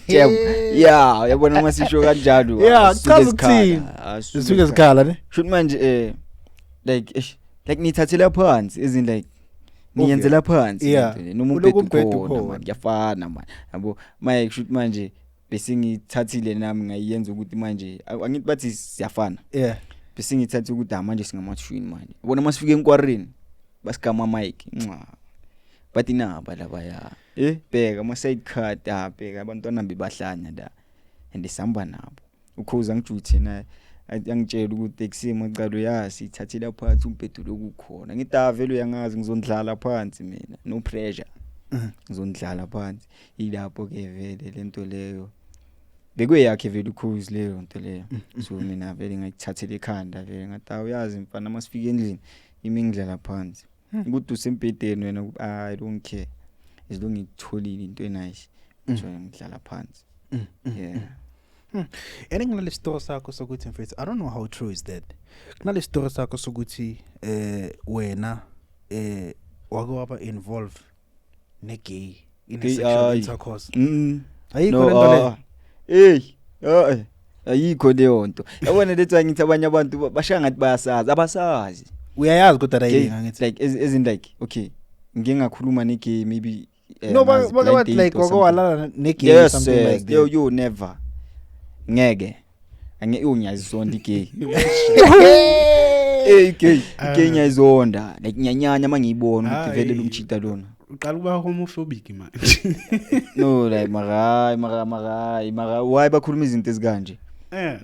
yeah uyabona amasisho kanjalo yeah chaza ukuthini sisuke isikhala ne shoot manje like nithathela phansi as in like niyenzela phansi noma umpethu khona manje yafana manje yabo maye shoot manje bese ngithathile nami ngayenza ukuthi manje angithi bathi siyafana yeah bese ngithatha ukuthi manje singamathwini manje ubona masifike enkwarini basigama mic bathi naba labaya bheka ama side card bheka abantwana bebahlanya la and isamba nabo ukhoza ngijuthe naye angitshela ukuthi ekusima ecalo yasi ithathela phansi umpethu lokukhona ngithi vele uyangazi ngizondlala phansi mina no pressure ngizondlala phansi ilapho ke vele lento leyo bekuyakhe vele ukhozi leyo nto leyo so mina vele ngayithathela ekhanda vele ngathi uyazi mfana masifike endlini imi ngidlala phansi ukuthi usempedeni wena I don't care as long ngitholile into enice so ngidlala phansi yeah eningale story sakho sokuthi mfethu I don't know how true is that kunale story sakho sokuthi wena wake waba involved ne gay in sexual intercourse ayikho lento le ayikho leyo nto yabona lethi ngithi abanye abantu bashaya ngathi bayasazi abasazi uyayazi kodwa ayinga ngithi like as in like okay ngingakhuluma ne gay maybe no but like wala ne gay something like that you never ngeke unyazisonda igay gay nyazonda like nyanyanya mangiyibona ukuthi vele lumchita lona uqala kuba homophobic manje no like mara why bakhuluma izinto ezikanje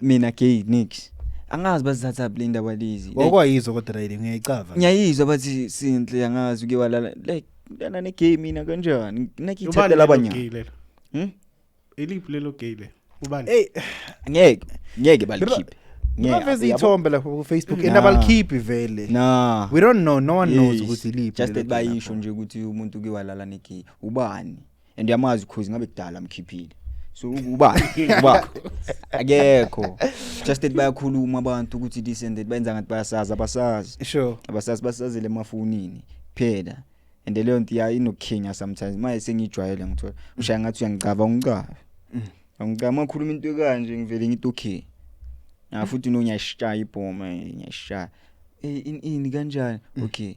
mina gay nix angazi bazathatha blinda balezi okwayizo kodwa rayini ngiyayicava ngiyayizwa bathi sinhle angazi uke walala like lana ne gay mina kanjani nakithatha abanye eliphi lelo gay le ubani ngeke balikhiphe ngiyaveza ithombe lapho ku Facebook enabalikhiphi vele we don't know no one knows ukuthi liphi just that bayisho nje ukuthi umuntu uke walala negay ubani and yamazi ukhozi ngabe kudala amkhiphile so ubani akekho just that bayakhuluma abantu ukuthi descended benza ngathi bayasazi abasazi sure abasazi basazile emafonini phela and leyo nto ya inokhinya sometimes maye sengijwayele ngithola ushaya ngathi uyangicava ungicava ngicama khuluma into kanje ngivele ngithi okay futhi nonyashaya ibhoma nyashaya ini kanjani okay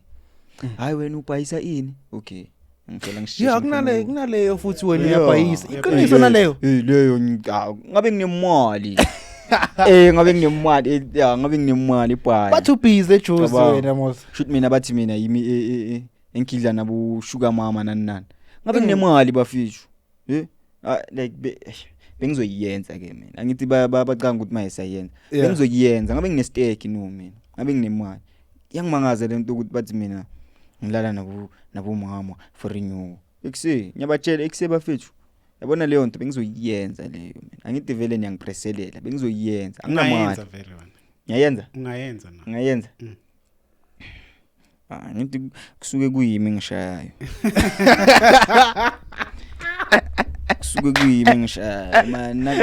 hayi wena ubhayisa ini okay ngicela ngishisa kunaleyo futhi wena uyabhayisa iqiniso naleyo leyo ngabe nginemali ngabe nginemali ngabe nginemali bhayi bathu busy eJozi wena mos shoot mina bathi mina yimi enkidla nabo sugar mama nani ngabe nginemali bafisho like bengizoyenza ke mina angithi bacanga ukuthi mayesayenza bengizoyenza ngabe ngine-stake no mina ngabe nginemali yangimangaza lento ukuthi bathi mina ngilala nabo mama for renew nyabatshela ekuse bafethu yabona leyo nto bengizoyenza leyo mina angithi vele niyangipreselela bengizoyenza anginamali ngiyayenza ungayenza ngithi kusuke kuyimi ngishayayo kusuke kuyimi ngishayayo mana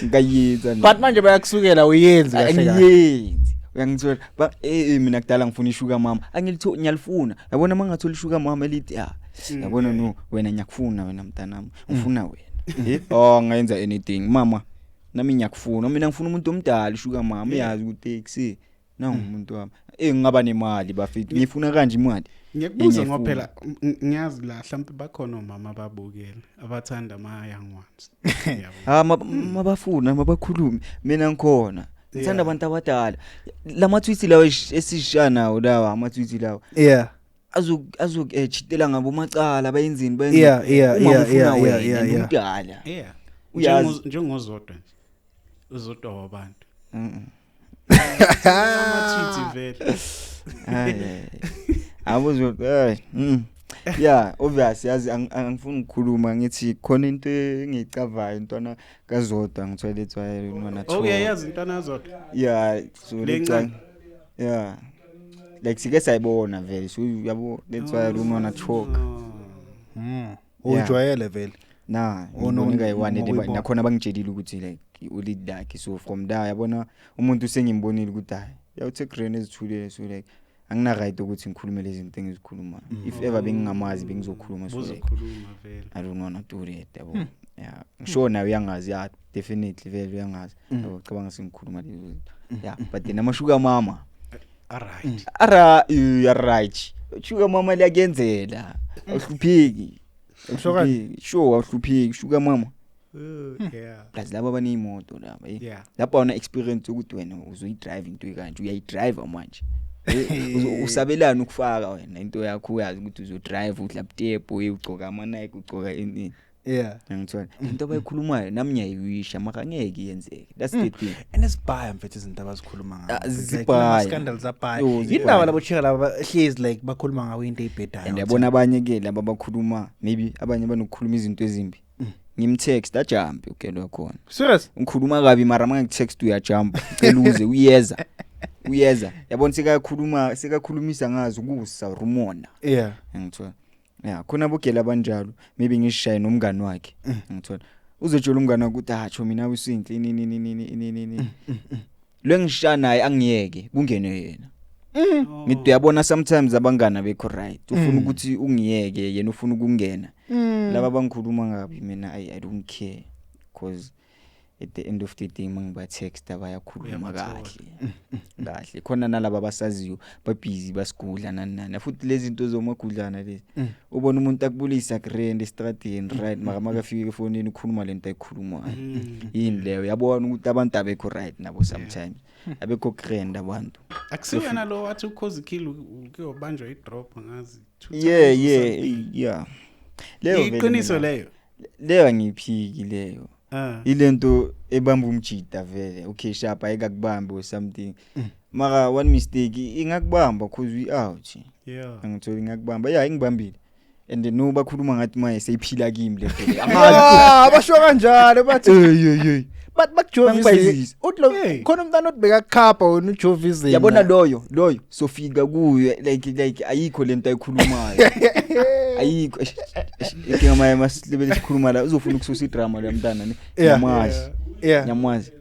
ngayitsa but manje bayakusukela uyenzi kahle kahle uyangithola mina kudala ngifuna ishuka mama ngiyalifuna yabona mangatholi ishuka mama elithi yabona no wena ngiyakufuna wena mntanami ngifuna wena ngayenza anything mama nami ngiyakufuna mina ngifuna umuntu omdala ishuka mama uyazi ukuthi taxi nangumuntu wami ngingaba nemali bafethu ngifuna kanje imali Ngiyekubuza ngophela ngiyazi la mhlawumbe bakhona omama ababukela abathanda ama young ones. Mabafuna mabakhulumi mina ngikhona ngithanda abantu abadala lamathwisi lawo esishana lawa amathwisi lawo yeah chitela ngabo macala bayenzini yeah umdala uyazi njengozodwa nje uzodwa wabantu amathwisi vele abuzo yeah obvious yazi angifuni ukukhuluma ngithi khona into engicavayo intwana kaZodwa ngitholethe wayena Tho yazi intwana kaZodwa yeah so lecanga yeah like sike sayibona vele so yabo let's why unona talk ujwayele vele na unonika yiwane nakhona bangitshelile ukuthi like ulead lakhe so from there yabona umuntu usengimbonile ukuthi hayi yawuthe green ezithulele so like angina right ukuthi ngikhulume lezi zinto engizikhuluma if ever bengingamazi bengizokhuluma so uzokhuluma vele I don't wanna do that yabo yeah sure nawe uyangazi yeah definitely vele uyangazi yabo cabanga sengikhuluma lezi zinto yeah but then amashuka mama alright right shuka mama liyakenzela awhlupheki sure awhlupheki shuka mama yeah plus laba baneyimoto laba yeah lapha una experience ukuthi wena uzoyidrive into ekanje uyayidrive manje usabelana ukufaka wena into yakho uyazi ukuthi uzodrive uhlaptepo ugcoka ama Nike ugcoka ini yeah ngithola into abayikhulumayo nami ngiyayiwisha maka ngeke yenzeke that's the thing and isibhaya mfethu izinto abazikhuluma ngazo zibhaya scandals abhaya indaba labo chika laba hlezi like bakhuluma ngawo into ebhedayo and yabona abanye ke laba bakhuluma maybe abanye banokukhuluma izinto ezimbi ngimtext ajump ukelwa khona serious ngikhuluma kabi mara mangitext uyajump ucela uze uyeza yabona sekakhulumisa ngazo kusa rumona yeah ngithola yeah khona bogela abanjalo maybe ngishaye nomngani wakhe ngithola uzotshela umngani ukuthi hacho mina usinhle nini lo ngishaya naye angiyeke kungene yena ngithi uyabona sometimes abangana bekho right ufuna ukuthi ungiyeke yena ufuna ukungena laba bangikhuluma ngabi mina I don't care because at the end of the day mangiba text abayakhuluma kahle khona nalabo abasaziyo babhizi basigudla nani futhi lezi zinto zomagudlana lezi ubona umuntu akubulisa grand estradini right maka fika efonini ukhuluma lento ayikhulumayo yini leyo yabona ukuthi abantu abekho right nabo sometimes abekho grand abantu akusiwena lo wathi ukhozi kill uyobanjwa idrop ngazi yeah leyo iqiniso leyo ngiphiki leyo ilento ebamba umjida vele okay sharp ayikakubambi or something mara one mistake ingakubamba cause we out yeah ngithola ingakubamba yeah ingibambile and no bakhuluma ngathi maye seyiphila kimi le vele abasho kanjalo bathi hey but bakujovisi utlo khona umntana otibeka khapha wena ujovisi yabona loyo sofika kuyo like ayikho lento ayikhulumayo ayikho ngiyamaye masilebele sikhuluma la uzofuna ukususa idrama le mntana ne nyamazi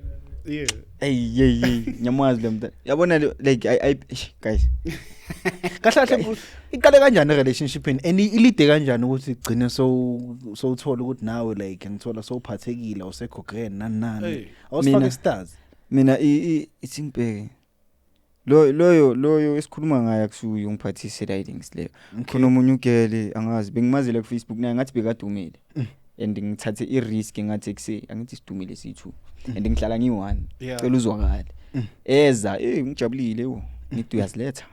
hey nyamazi le mntana yabona like I guys kahle iqale kanjani relationship and ilide kanjani ukuthi igcine so uthola ukuthi nawe like ngithola so uphathekile usekho grand nani awusifake stars mina itsingibheke loyo esikhuluma ngaye akusuyo ngiphathise writings leyo khona umunye ugele angazi bengimazile ku Facebook naye ngathi bekadumile and ngithathe i-risk ngathi kuse angithi sidumile sithu and ngihlala ngi1 cela uzwakala eza ngijabulile ngithi uyaziletha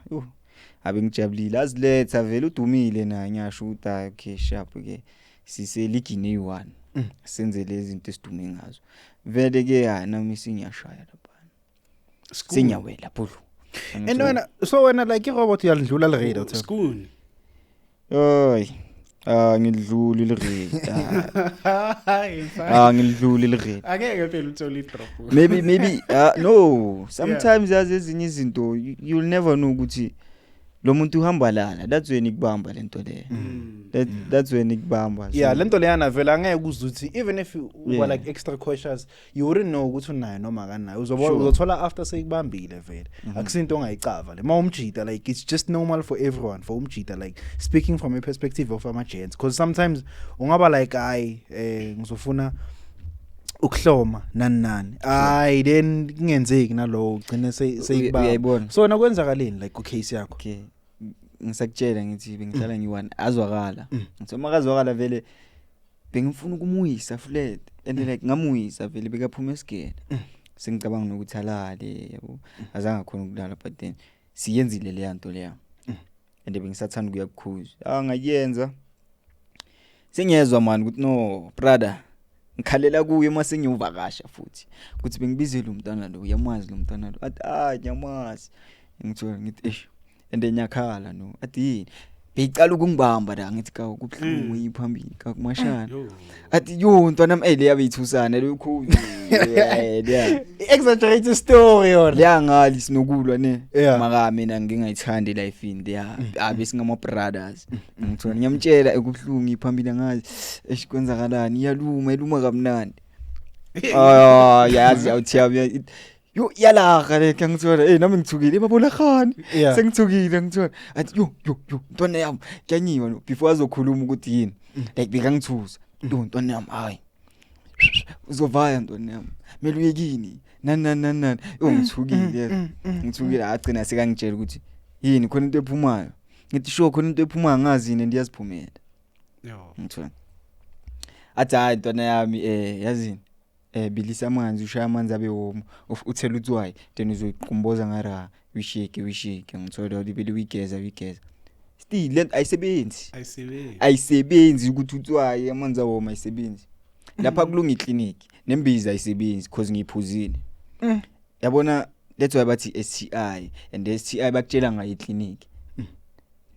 abe ngijabulile aziletha vele udumile na ngiyasho ukuthi okay sharp ke siseligini yi1 senze lezi zinto esidume ngazo vele ke nami singiyashaya lapha sinyawela phulu and wena like irobot uyalidlula le radio school oy ngidluli le radio ngidluli le radio akeke phela uthola idrop maybe no sometimes ezinye izinto you'll never know ukuthi lo muntu uhamba lana that's when ikubamba lento le that's when ikubamba yeah lento le yana vela angeke uzuthi even if you were like extra cautious you wouldn't know ukuthi unayo noma kanayo uzothola after sekubambile vele akusinto ongayicava le umjida like it's just normal for everyone for umjida like speaking from a perspective of ama gents because sometimes ungaba like ngizofuna ukuhloma nani hayi then kungenzeki nalo ugcine seyibaba uyayibona so nakwenzakaleni like case yakho okay ngisakutshela ngithi bengihlala ngiwani azwakala ngithi uma kazwakala vele bengifuna ukumuyisa flat and like ngamuyisa vele bekaphuma esigela sengicabanga nokuthi alale yabo azange khona ukulala but then siyenzile le yanto leya and bengisathanda ukuyakukhuza ngayenza sengiyezwa man ukuthi no brother ngikhalela kuye mase ngiyuvakasha futhi ukuthi bengibizele umntana lo uyamazi lo mntana lo athi nyamazi ngithola ngithi and enyakhala no athi beyicala ukungibamba la ngithi ka kubuhlungu yiphambili ka kumashana athi yo ntwana le yabeyithusana lokhu exaggerate story yona la ngali sinokulwa ne maka mina ngingayithandi life in there abe singama brothers ngithola ngiyamtshela ekubuhlungu iphambili ngazi esikwenzakalani iluma kamnandi yazi awuthi yo yalaga le ngithola nami ngithukile babona khani sengithukile ngithola athi yo ntwana yami kyanyiwa before azokhuluma ukuthi yini like bekangithusa ntwana yami hayi uzovaya ntwana yami mele uyekini nani ngithukile agcina sekangitshela ukuthi yini khona into ephumayo ngithi sho khona into ephumayo ngazi yini ndiyaziphumela ngithola athi hayi ntwana yami yazini bilisa amanzi ushaya amanzi abe womo uthela utswayi then uzoyiqumboza ngara wishike ngithola libele wigeza still lento ayisebenzi ukuthi utswayi amanzi awoma ayisebenzi lapha kulunga iclinic nembiza ayisebenzi because ngiyiphuzile yabona let's why bathi STI and STI bakutshela ngayo iclinic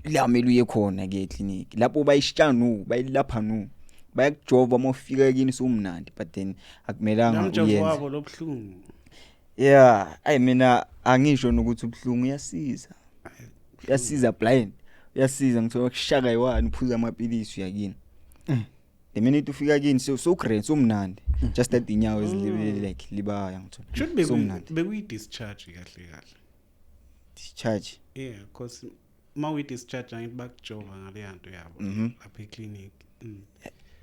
la melu uye khona ke eclinic lapho bayishanu bayilapha nu bayakujova mawufika kini somnandi but then akumelanga uyenze namjovo wabo lobhlungu mina angisho nokuthi ubhlungu yasiza blind yasiza ngithola ukushaka yiwani uphuza amapilisi uyakini the minute ufika kini so great somnandi just that inyawo ezilibele like libaya ngithola should be discharge kahle discharge because mawu discharge angithi bakujova ngale yanto yabo lapha eclinic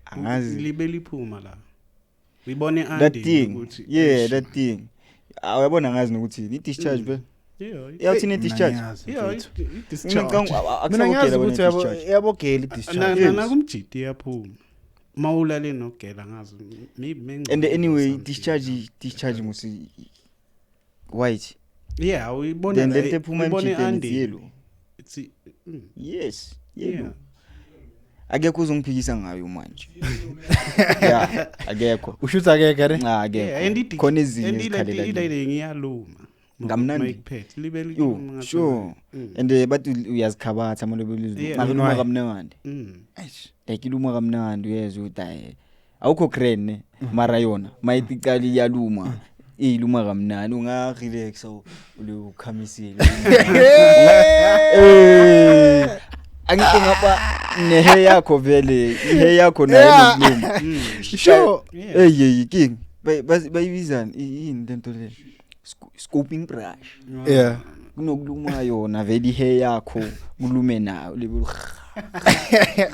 angazi libe liphuma la uyibone andi ukuthi that thing awuyabona ngazi nokuthi ni discharge vele yathini discharge discharge mina ngiyazi ukuthi yabogela discharge na kumjidi yaphuma mawulale nogela ngazi maybe and anyway discharge musi white uyibone then phuma emjideni yellow yes akekho uzongiphikisa ngayo manje akekho ushutha akekho akekho khona izinto ezikhalela ile ngiyaluma ngamnandi libe likhuluma sure and but uyazikhabatha amalobelo ngiluma kamnandi like iluma kamnandi uyezwa ukuthi awukho crane mara yona mayiticala iyaluma iluma kamnandi unga relax ukhamisile angithi ngapha nehe yakho vele ihe yakho nayo nokuluma sure king bayibizana yini lento le scoping brush kunokuluma yona vele ihe yakho kulume nayo libe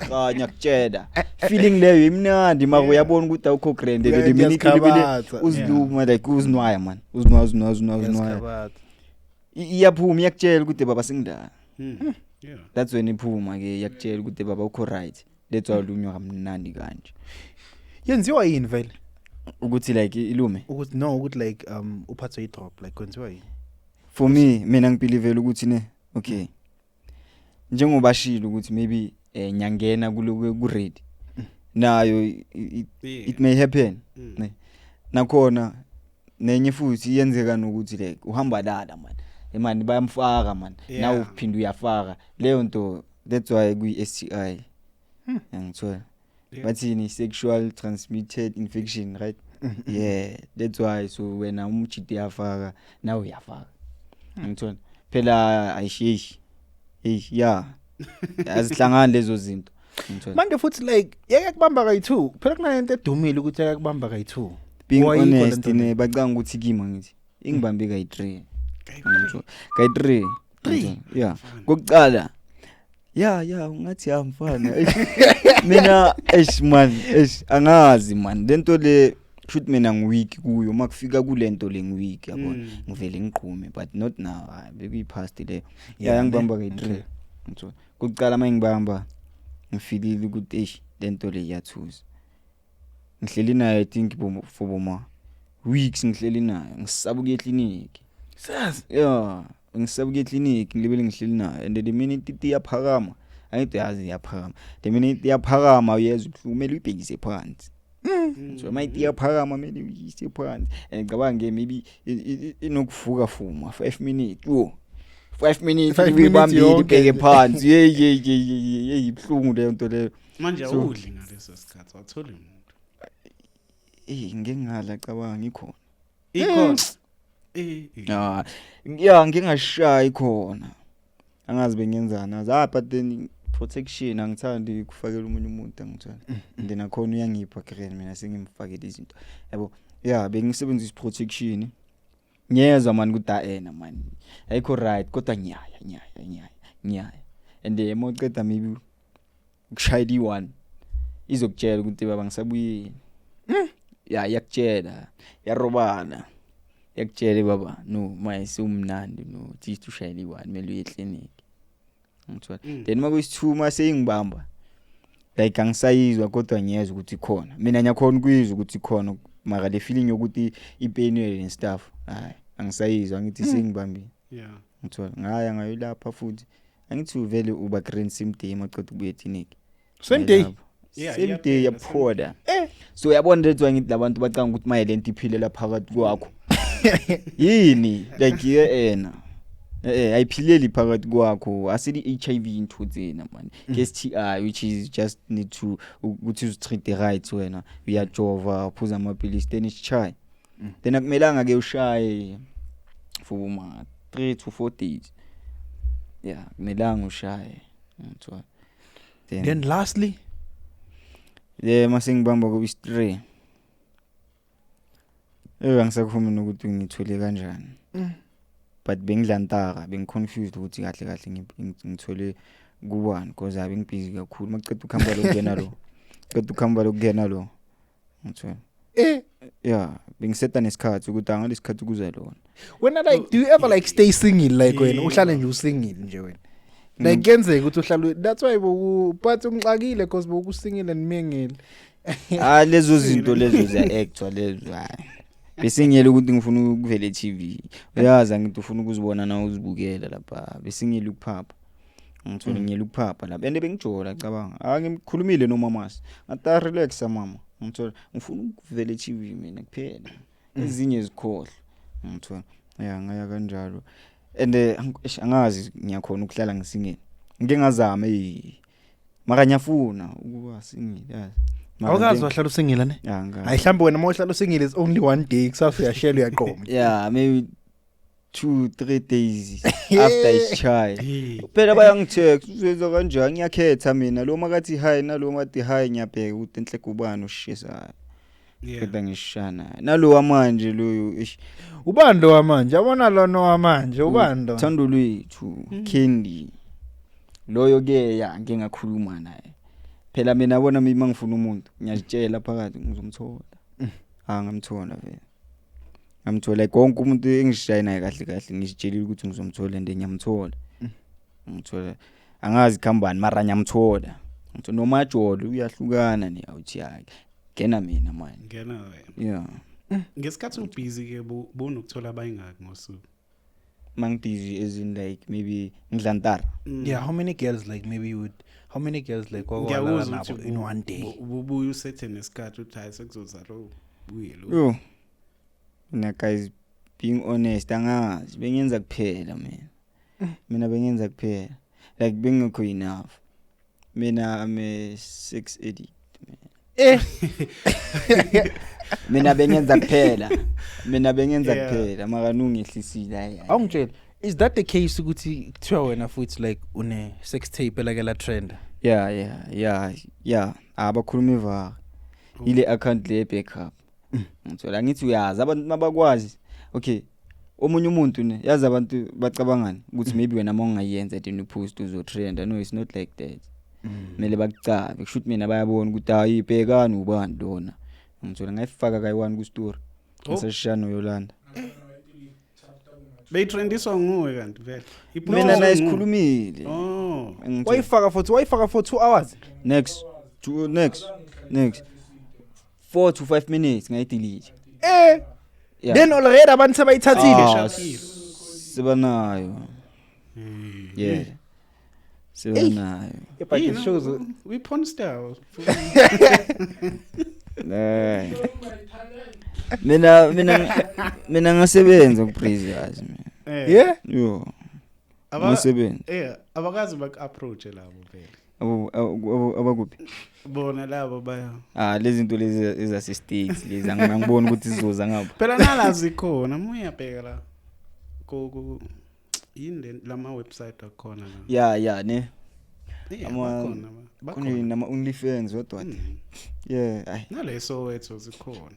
kanya kutshela feeling leyo imnandi mara uyabona ukuthi awukho grand vele minute libele uziluma like uzinwaya man uzinwaya iyaphuma iyakutshela ukuthi baba singidala that's when iphuma ke yakutshela ukuthi baba ukho right let's walunywa kamnandi kanje yenziwa yini vele ukuthi like ilume ukuthi like uphathwe i-drop like kwenziwa yini for me mina ngibelieve ukuthi ne okay njengoba shilo ukuthi maybe nyangena ku ready nayo it may happen nakhona nenye futhi iyenzeka nokuthi like uhamba lala man bayamfaka man nawe uphinda uyafaka leyo nto that's why kuyi STI ngithola bathini sexual transmitted infection right that's why so wena umjidi yafaka nawe uyafaka ngithola phela ayishishi azihlangana lezo zinto manje futhi like yakubamba kayi2 phela kunalento edumile ukuthi yakubamba kayi2 being honest ne bacanga ukuthi kima ngithi ingibambe kayi3 kayi3 kokuqala ungathi mfana mina man angazi man lento le shoot mina ngiweak kuyo makufika kulento lengiweak yabona ngivele ngiqume but not now bekuyipast le ngibamba ke3 ngithola kuqala mangibamba ngifilile ukuthi lento le iyathuza ngihleli naye I think for boma weeks ngihleli naye ngisaba ukuya eclinic sazi ngisaba ukuya eclinic ngilibele ngihleli naye and the minute iyaphakama ayithi yazi iyaphakama the minute iyaphakama uyezwa kumele uyibhekise phansi so mayithi iyaphakama kumele uyise phansi and ngicabanga maybe inokuvuka fuma 5 minutes 5 minutes uyibambile ibheke phansi hey ibhlungu le nto leyo manje awudli ngaleso sikhathi wathola umuntu ngingala cabanga ikhona ngingashayi khona angazi bengenzana but then protection angithandi kufakela umunye umuntu angithanda then akhona uyangipha green mina sengimfakela izinto yabo bengisebenzisa protection nyeza man kudaena man ayikho right kodwa nyaya and emoceda maybe ukushayela i1 izokutshela ukuthi baba ngisabuyini yakutshela yarobana yakutshela baba no mayisi umnandi no thithi ushayela i1 mele uye eclinic ngithola then makuyisithuma seyingibamba like angisayizwa kodwa ngiyezwa ukuthi khona mina nyakhona ukuyizwa ukuthi khona mara le feeling yokuthi ipenwe and stuff hayi angisayizwa ngithi sengibambile ngithola ngaya ngayilapha futhi angithi uvele uba green same day maqeda ukubuya eclinic same day same day yaphoda so yabona lethu ngithi labantu bacanga ukuthi maye lento iphilela phakathi kwakho yini like yena ayiphileli phakathi kwakho asili HIV into tsena man STI which is just need to ukuthi uzitreat the right wena uyajova uphuza amapilisi then isichayi then akumelanga ke ushaye for 3 to 4 days kumelanga ushaye ngithola then lastly mase ngibamba ku 3 angisakhuluma nokuthi ngithole kanjani but bengidlantaka bengiconfused ukuthi kahle ngithole ku1 because abe ngibusy kakhulu maqeda ukuhamba lokungena lo ngithola bengiseta nesikhathi ukuthi angalesikhathi kuze lona wena like do you ever like stay single like wena uhlale nje usingile nje wena like kenzeka ukuthi uhlale that's why but ungixakile because bokusingile nimengele lezo zinto lezo za actual lezo besingiyele ukuthi ngifuna ukuvela TV uyazi ngithi ufuna ukuzibona na uzibukela lapha besingiyele ukuphapha ngithola ngiyele ukuphapha lapha ende bengijola cabanga ngimkhulumile nomamasi ngata relax mama ngithola ngifuna ukuvela TV mina kuphela ezinye izikhohlo ngithola ngaya kanjalo ende angazi ngiyakhona ukuhlala ngisingile ngike ngazama mara ngiyafuna ukuba singile yazi awukazi wahlala usingile ne ayihlambe wena mawuhlala usingile is only one day kusasa uyashela uyaqoma maybe 2-3 days after ishayi phela bayangitext uzenza kanjani ngiyakhetha mina lo makathi hi nalo mathi hi ngiyabheka ukuthi enhle kubani ushishayo kodwa ngishana nalo wamanje loyo ubani lo wamanje yabona lo no wamanje ubani lo Thando lwethu Candy loyo ke ngingakhuluma naye phela mina yabona mina ngifuna umuntu ngiyazitshela phakathi ngizomthola ngamthola vele ngamthola konke umuntu engishaya naye kahle ngizitshelile ukuthi ngizomthola ende ngiyamthola ngithola angazi khambani mara ngiyamthola ngithola nomajolo uyahlukana ne-out yakhe ngena mina manje ngena wena ngesikhathi ubusy ke bonukuthola abayingaki ngosuku busy as in like maybe ngidlantara how many girls like maybe you would how many girls like kwawala nabo in one day ubuye usethe nesikhathi uthi hayi sekuzozalo buye lo na guys being honest angazi bengenza kuphela mina bengenza kuphela like bengekho enough mina ame 6 edit mina bengenza kuphela maka nungehlisile hayi awungitshela is that the case ukuthi kuthiwa wena futhi like une sex tape la trend yeah abakhuluma ivaka ile account le backup ngithola ngithi uyazi abantu mabakwazi okay omunye umuntu ne yazi abantu bacabangani ukuthi maybe wena mongayenza then upost uzotrend no it's not like that mele bakucabe kushuthi mina bayabona ukuthi hayi ibhekani ubani lona ngithola ngayifaka kayi1 ku story ngisashano Yolanda Beytrendiswa nguwe kanti vele. mina nayisikhulumile wayifaka for 2 hours next 4 to 5 minutes ngayidelete yeah. Then already abantu sebayithathile sibanayo yeah sibanayo but it shows we porn stars mina ngasebenza ku Precious yeah yo ngasebenza abakazi bak-approach labo vele abakuphi bona labo baya lezi zinto lezi ezasestates lezi angibona ukuthi sizoza ngapha phela nalazi khona muyabheka la ku yini lama website akhona la yeah ne bakhona nama OnlyFans what yeah naleso wethu zikhona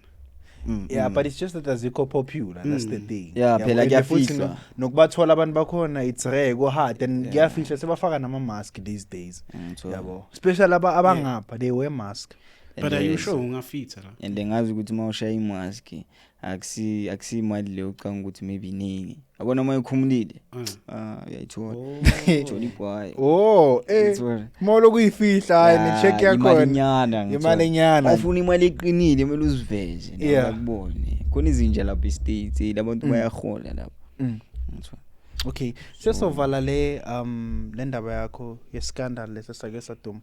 yeah but it's just that azikho popular that's the thing yeah phela kuyafiswa nokubathola abantu bakhona it's rare go hard and kuyafisha sebafaka nama mask these days yabo especially abangapha they wear mask but are you sure ungafitha la and ngazi ukuthi mawushaya imask akusi imali le ucanga ukuthi maybe ningi abona mayikhumulile uyayithola uthola igwayi molo kuyifihla ne check yakho imali nyana awufuna imali eqinile kumele uziveze nakubone khona izinja lapha eStates labantu bayahola lapha ngithola okay sesovala le ndaba yakho ye scandal lesasake saduma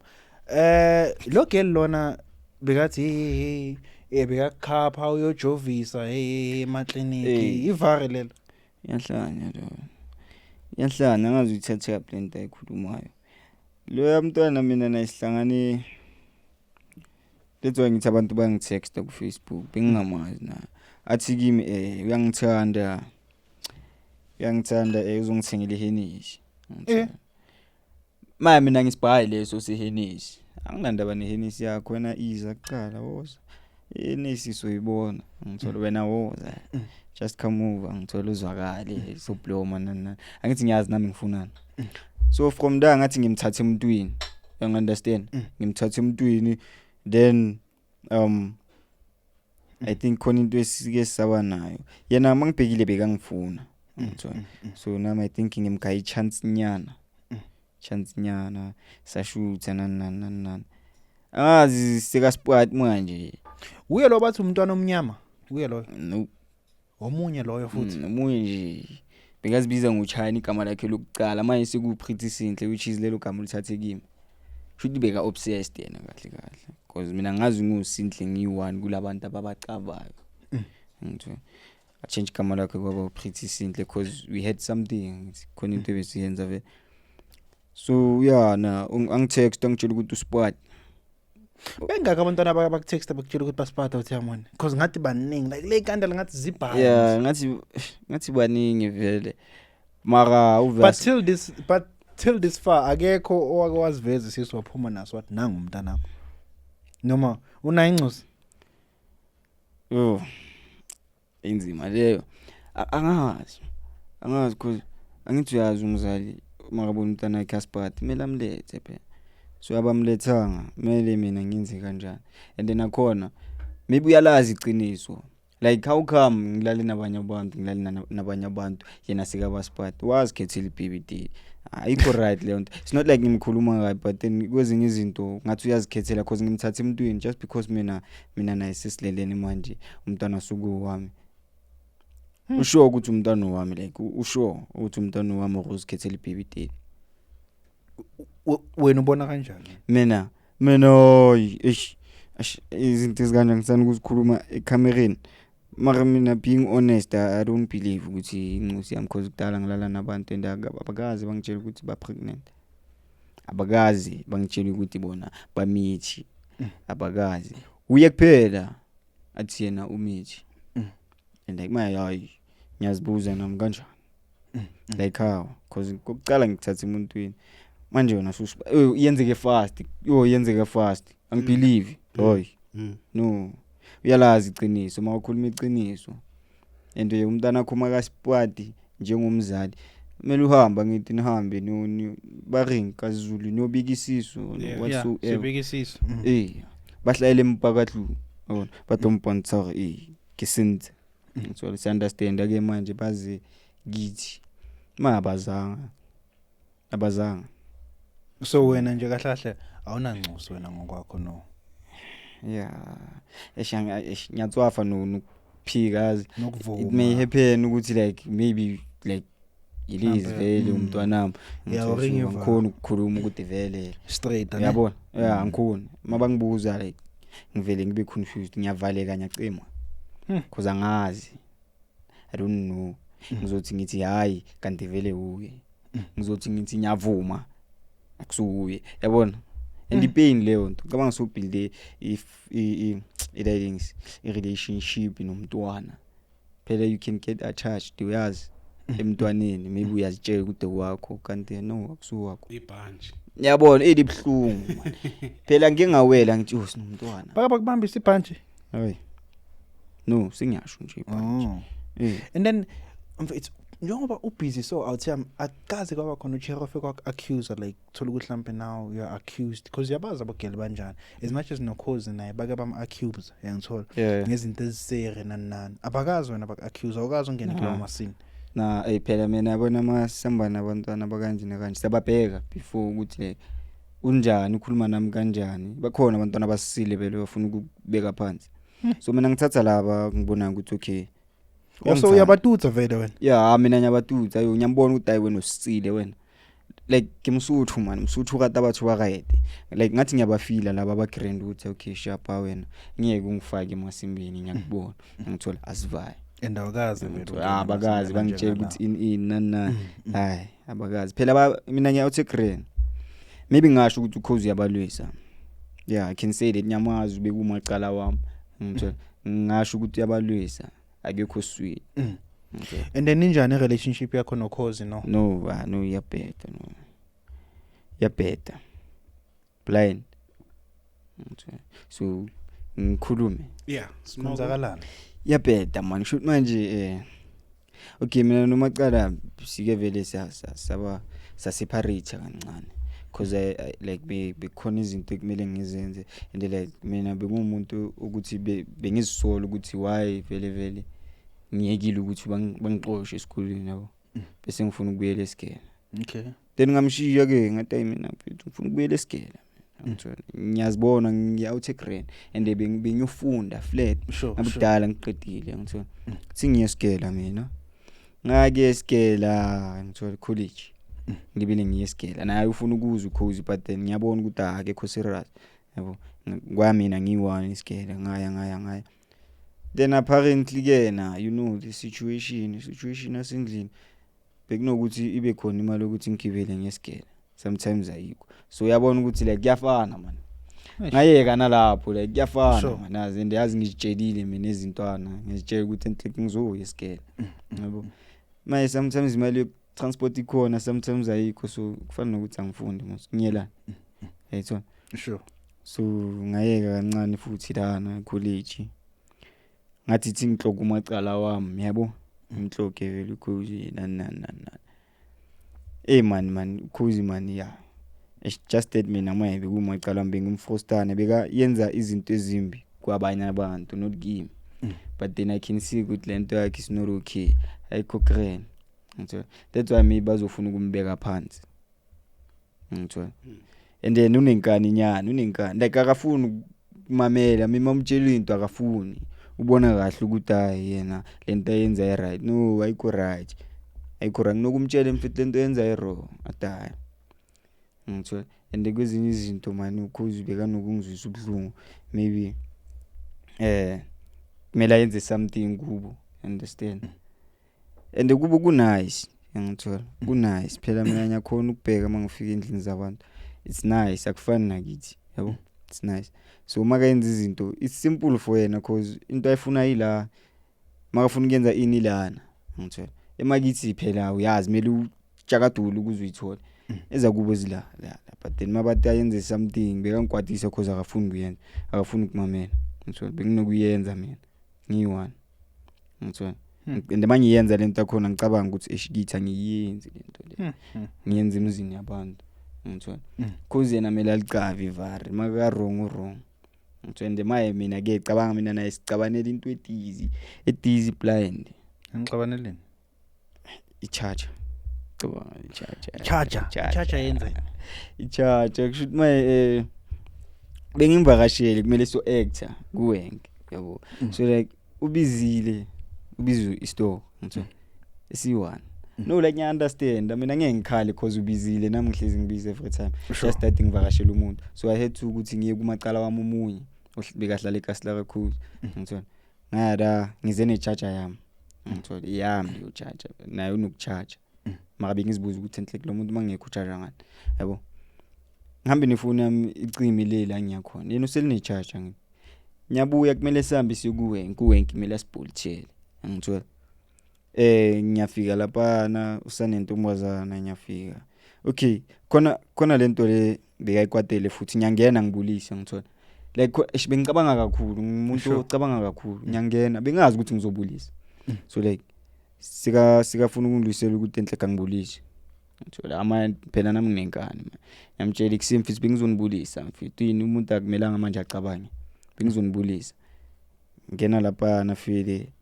lo girl lona bekathi bekakhapha uyojovisa emakliniki ivarelela yahlanya angazi uthethe up lento ayikhulumayo lo yamntwana mina nayisihlangane letho ngithi abantu bangitexta ku Facebook bengingamazi na athi kimi uyangithanda uzongithengela ihenishi mama mina ngisibhayi leso sihenishi anginandaba nehenishi yakho wena iza kuqala woza ihenishi soyibona ngithola wena woza just come over ngithola uzwakale so blow manana angithi ngiyazi nami ngifunana so from there ngathi ngimthathe emntwini you understand ngimthathe emntwini then I think khona into esike saba nayo yena mangibhekile bekangifuna ngithola so now I think ngimgaya chance nyana sashutha nani angazi sika sport manje uye lo bathi umntwana omnyama uye lo no omunye loyo futhi omunye nje bengazibiza ngoChina igama lakhe lokucala manje siku Pretty Sinhle which is lelo gama lithathe kimi should beka obsessed yena kahle because mina ngazi nguSinhle ngiyi1 kulabantu ababacavayo ngitho I change igama lakhe kwaba Pretty Sinhle because we had something khona into ebesiyenza vele so yeah na angitext angitshela ukuthi usport bengaka abantwana abakutexta bakutshela ukuthi basiphatha uThamoni because ngathi baningi like le kandala ngathi zibhala yeah ngathi baningi vele mara but till this far akekho owakwazi sisu waphuma naso wathi nanga umntana wakho noma una incosi inzima leyo angazi because angithi uyazi umzali makabona umntana wakhe asiphatha kumele amlethe phela so abamlethanga mele mina ngenze kanjani and then akhona maybe uyalazi iqiniso like how come ngilale nabanye abantu yena sika basiphatha wazikhethela iBBD ayikho right leyo nto it's not like ngimkhuluma kabi but then kwezinye izinto ngathi uyazikhethela because ngimthatha emntwini just because mina naye sisileleni manje umntwana suku wami usho ukuthi umntwana wami like usho ukuthi umntwana wami uzikhethela iBBD wena ubona kanjani mina izinto ezikanje ngisana ukuzikhuluma ecamereni mara mina being honest I don't believe ukuthi incosi yami because kudala ngilala nabantu abakazi bangitshela ukuthi ba pregnant abakazi bangitshela ukuthi bona bamithi abakazi uye kuphela athi yena umithi and like my ngiyazibuza nami kanjani like how because kokucala ngithatha emuntwini manje yona yenzeke fast angibelieve boy no uyalazi iqiniso makukhuluma iqiniso and umntana wakho makasipati njengomzali kumele uhamba ngithi nihambe baring kaZulu nobikisiso whatsoever bikisiso bahlale empakatlu yabona batomponisa ke senze ngithola si understand ake manje bazi kithi abazanga So wena nje kahle awunancuso wena ngokwakho no. Yeah ngiyatswafa nokuphikazi it Nokuvuma. may happen ukuthi like maybe like yilizi vele umntwanami ngikhona ukukhuluma ukuthi vele straight yabona yeah ngikhona mabangibuza like ngivele ngibe confused ngiyavaleka ngiyacima because angazi I don't know ngizothi ngithi hayi kanti vele uye ngizothi ngithi ngiyavuma akusuye yabona and ipain leyo nto cabanga so build i relationship nomntwana phela you can get attached uyazi emntwaneni maybe uyazitshela ukuthi wakho kanti no akusuwakho ibhanji yabona elibhlungu phela ngike ngawela ngithi usinomntwana bakubambisa ibhanji hayi no singiyasho nje ibhanji and then it's njengoba ubusy so awuthi akaze kwaba khona uCherofe accuse like thola ukuthi mhlambe now you are accused because yabaza abageli banjani as much as noCozi naye bake bam accuse yangithola ngezinto ezisere nani abakazi wena bak accuse awukazi ungena kulawo masini na phela mina yabona amasambana abantwana bakanje nakanje sababheka before ukuthi like unjani ukhuluma nami kanjani bakhona abantwana basisile vele bafuna ukubeka phansi so mina ngithatha laba ngibona ukuthi okay so uyabatutsa vele wena yeah mina ngiyabatutsa ayo ngiyambona ukuthi ayi wena usisile wena like kimsuthu man msuthu kade abathu bakayede like ngathi ngiyabafila laba abagrand ukuthi okay shapa wena ngiyeke ungifake emasimbini ngiyakubona ngithola asivaye endawukazi vele abakazi bangitshela ukuthi in nani hayi abakazi phela mina ngiyawuthi grand maybe ngasho ukuthi uCozi yabalwisa yeah I can say that nyamazi bekumaqala wami ngithola ngasho ukuthi yabalwisa akekho sweet okay and then injani relationship yakho noCozi no no iyabheda no iyabheda blind okay so ngikhulume yeah sikonzakalana iyabheda man shoot manje okay mina nomaqala sike vele saba separate kancane because like bekhona izinto ekumele ngizenze and like mina bengumuntu ukuthi bengizisola ukuthi why vele ngiyekile ukuthi bangixoxe esikoleni yabo bese ngifuna ukubuyela esikela okay then ngamshiya ke ngathi mina mfethu ngifuna ukubuyela esikela ngiyazibona ngiyawuthi grand and bengiyofunda flat abudala ngiqedile ngithola singiyesikela mina ngake esikela ngithola college ngibile ngiyesikela naye ufuna ukuza uCozi but then ngiyabona ukuthi akekho serious yabo kwamina ngiyi1 isikela ngaya then apparently ke na you know the situation asendlini bekunokuthi ibe khona imali ukuthi ngigibele ngesikela sometimes ayikho so uyabona ukuthi like kuyafana man ngayeka nalapho like kuyafana man nazi ndiyazi ngitshelile mina ezintwana ngizitshela ukuthi enhle ngizoya esikela yabo manje sometimes imali transport ikhona sometimes ayikho so kufanele ukuthi angifunde ngiyela yayitho sure so ngayeka kancane futhi lana college ngathi ngihloka umacala wami yabo ngihloke vele uCozi nani man uCozi man yeah it's just that mina mayibe kumacala wami ngimfrostana beka yenza izinto ezimbi kwabanye abantu not kimi but then I can see ukuthi lento yakhe is not okay ayikho grand ngithola that's why maybe bazofuna ukumbeka phansi ngithola and then unenkani like akafuni ukumamela mina umtshela into akafuni ubona kahle ukuthi hayi yena lento yenza e right no ayikho right nokumtshela mfethu lento yenza e wrong atayi ngithola and kwezinye izinto manje uCozi beka nokungizwisa ubhlungu maybe kumele yenze something kubo understand and kubo ku-nice ngithola ku-nice phela mina ngiyakhona ukubheka mangifika endlini zabantu it's nice akufani nakithi yabo it's nice so makayenza izinto it's simple for yena because into ayifuna yila makafuna ukuyenza ini lana ngithola emakithi phela uyazi mele ujakadula ukuze uyithola eza kubo zila but then mabathi ayenze something beka ngikwatisa because akafuni ukuyenza akafuni ukumamela ngithola benginokuyenza mina ngiyi1 ngithola and manje yenza lento khona ngicabanga ukuthi eshikithi ngiyenze lento le ngiyenza emzini yabantu ngithola kuze yena mele alicavi ivari maka wrong ngithwende maye mina ke cabanga mina naye sicabanele into edizi blind Ngicabaneleni. i-charger Charger yenza. i-charger kusho ukuthi maye bengimvakashele kumele so actor kuwenke yabo so like ubizwe i-store ngitho esi1 no like I understand mina ngeke ngikhale because ubizile nami ngihlezi ngibize every time just that ngivakashela umuntu so I had to ukuthi ngiye kumacala wami omunye bekahlala eKastla kakhulu ngitho ngada ngize ne charger yami ngitho yami yo charger nayo unokucharge mara bengizibuza ukuthi enhle lo muntu mangekho charger ngani yabo ngihambe nefoni yami icimi lela ngiyakhona yena useline charger ngithi nyabuya kumele sihambe sikuwenke kumele asibholithele ngithola ngiyafika lapha na usanentombazana ngiyafika okay khona lento le bekayikwatele futhi ngiyangena ngibulisa ngithola like bengicabanga kakhulu umuntu ocabanga kakhulu ngiyangena bengazi ukuthi ngizobulisa so like sikafuna ukungidlulisela ukuthi enhle kangibulisi ngithola phela nami nginenkani ngiyamtshela isimfisi bengizonibulisa mfethu yini umuntu akumelanga manje acabange bengizonibulisa ngena lapha nafile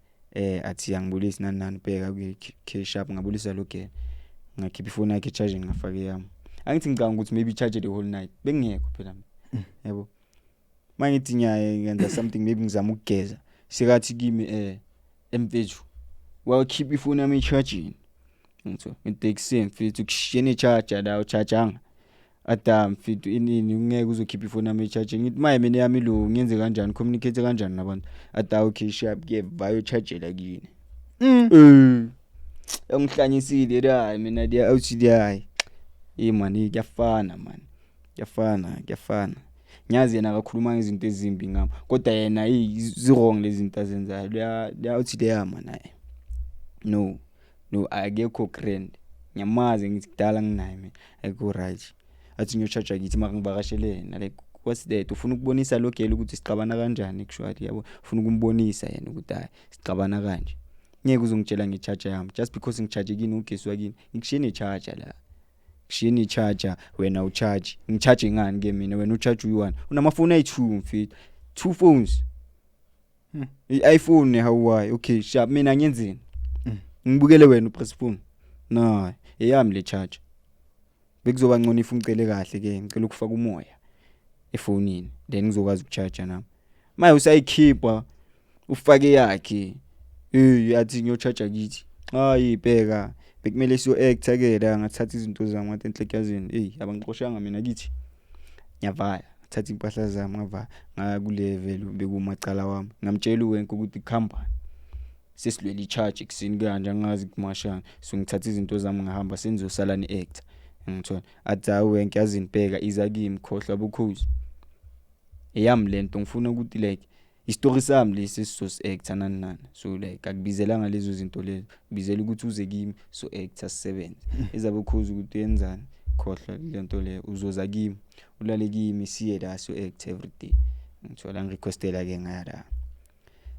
athi angibulisi nani bheka ku sharp ngabulisa logeni ngakhipha ifoni yakhe charging ngafake yami angithi ngicanga ukuthi maybe charge the whole night bengingekho phela yabo mangithi ngiyenza something maybe ngizama ukugeza sikathi kimi mfethu wakhipha ifoni yami charging ngitho ngitaxi mfethu kushiyene charger la uchargeanga Adam mfethu inini ungeke uzokhipha ifoni yami charging ngithi maye mina yami lo ngiyenze kanjani communicate kanjani nabantu ada okay sharp ke bayo chargela kini ngihlanyisile la mina dia awuthi hayi man kuyafana man kuyafana nyazi yena akakhuluma ngezinto ezimbi ngami kodwa yena zirong lezi zinto azenzayo la awuthi dia man naye no akekho grand nyamaze ngithi kudala nginaye mina ayikho right athi ngiyochaja kithi maka ngivakashele na like what's that ufuna ukubonisa logela ukuthi sixabana kanjani actually yabo ufuna ukumbonisa yena ukuthi hayi sixabana kanje ngeke uzongitshela ngecharger yami just because ngicharge kini ugesi wakini ngikushiyene charger la kushiyene charger wena ucharge ngicharge ngani ke mina wena ucharge u1 unamafoni ayi2 mfethu 2 phones iPhone hawaii okay sharp mina ngiyenzeni ngibukele wena upress phone no eyami le charge bekuzoba ngcono if ngicele kahle ke ngicela ukufaka umoya efonini then ngizokwazi ukucharge nami maye usayikhipha ufake yakhe yathi ngiyocharge kithi hayi bheka bekumele siyo actor ke la ngathatha izinto zami ngathi enhlekazini abangiqoshanga mina kithi nyavaya thatha impahla zami ngava ngaya ku level bekumacala wami ngamtshela uwenke ukuthi khamba sesilwela i-charge kusini kanje angazi kumashana so ngithatha izinto zami ngahamba senizosala ni-actor ngithola athi uwenke yazinibheka iza kimi khohlwa bukhozi eyami lento ngifuna ukuthi like istory sami lesi actor nani so like akubizelanga lezo zinto lezo bizela ukuthi uze kimi so actor 7 ezabukhozi ukuthi yenzani khohlwa lento le uzoza kimi ulale kimi siye la so actor every day ngithola ngirequestela ke ngaya la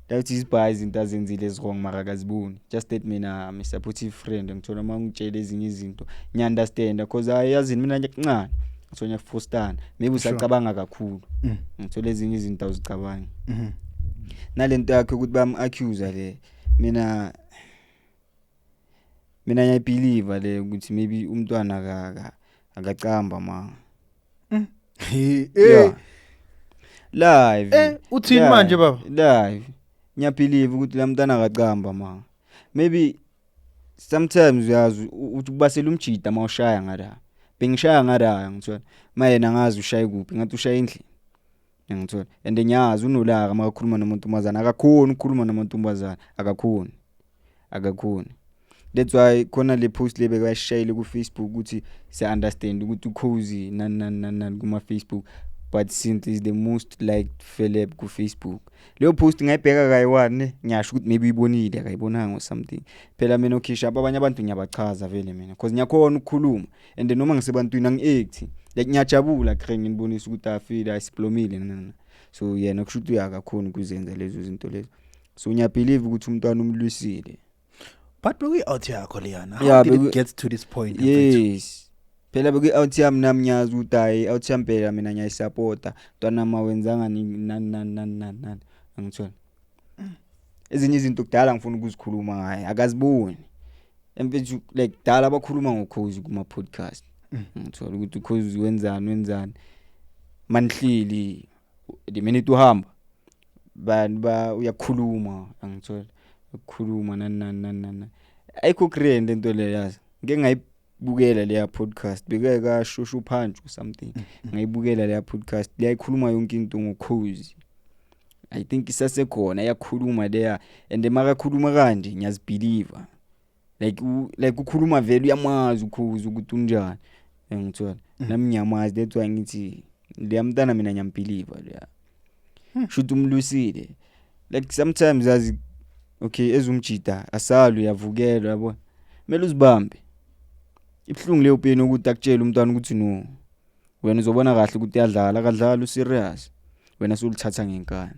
that is by izinto azenzile ezwrong mara akaziboni just that mina I'm a supportive friend ngithola mangitshela ezinye izinto ngiya understand because ayazini mina nyakuncane ngithonya kufostana maybe usacabanga kakhulu ngithola ezinye izinto awuzicabanga nalento yakhe ukuthi bam accuse le mina ngiyabelieve le ukuthi maybe umntwana akacamba ma live uthini manje baba live ngiyabelieve ukuthi la mntana akacamba ma maybe sometimes uyazi uthi ubasela umjida mawushaya ngala bengishaya ngala ngithola mayena ngazi ushaya kuphi ngathi ushaya endlini ngithola and ngiyazi unolaka makakhuluma nomuntumazana akakhona ukukhuluma nomuntumazana akakhona that's why khona le post lebe kayishayile ku Facebook ukuthi siya understand ukuthi ukhozi nani kuma Facebook but since is the most liked celeb ku Facebook leyo post ngayibheka kayiwane ngiyasho ukuthi maybe ibonile akayibonanga or something phela mina okhisha abanye abantu ngiyabachaza vele mina because ngiyakhona ukukhuluma and noma ngisebantwini angi-act like ngiyajabula khe nginibonisa ukuthi afile ayisiplomile nana so yena kushuthi uyakakhona ukuzenza lezo zinto lezo so ngiyabelieve ukuthi umntwana umlwisile but we out here Koliana how did it get to this point yes phela beku out yami namnyazi udayi out yami phela mina ngiyayisupporta ntwana mawenzanga nani angithola ezinye izinto kudala ngifuna ukuzikhuluma ngaye akaziboni emfethu like dala abakhuluma ngokhozi kuma podcast ngithola ukuthi ukhozi wenzani manhlili the minute uhamba ba uyakhuluma angithola ukukhuluma nani ayikho grand into le yazi ngeke ngayibukela leya podcast beke ka shushu phansi or something ngayibukela leya podcast leyayikhuluma yonke into ngokhozi I think isasekhona yakhuluma leya and emakakhuluma kanje ngiyazibelieve like ukhuluma vele uyamazi ukhozi ukuthi unjani ngithola nami ngiyamazi that's why ngithi leyamntana mina ngiyambelieve leya shoot umlusile like sometimes as okay ezumjida asalo uyavukela yabo kumele uzibambe ibhlungu leyo peni ukuthi akutshela umntwana ukuthi no wena uzobona kahle ukuthi uyadlala akadlala userious wena sulithatha ngenkani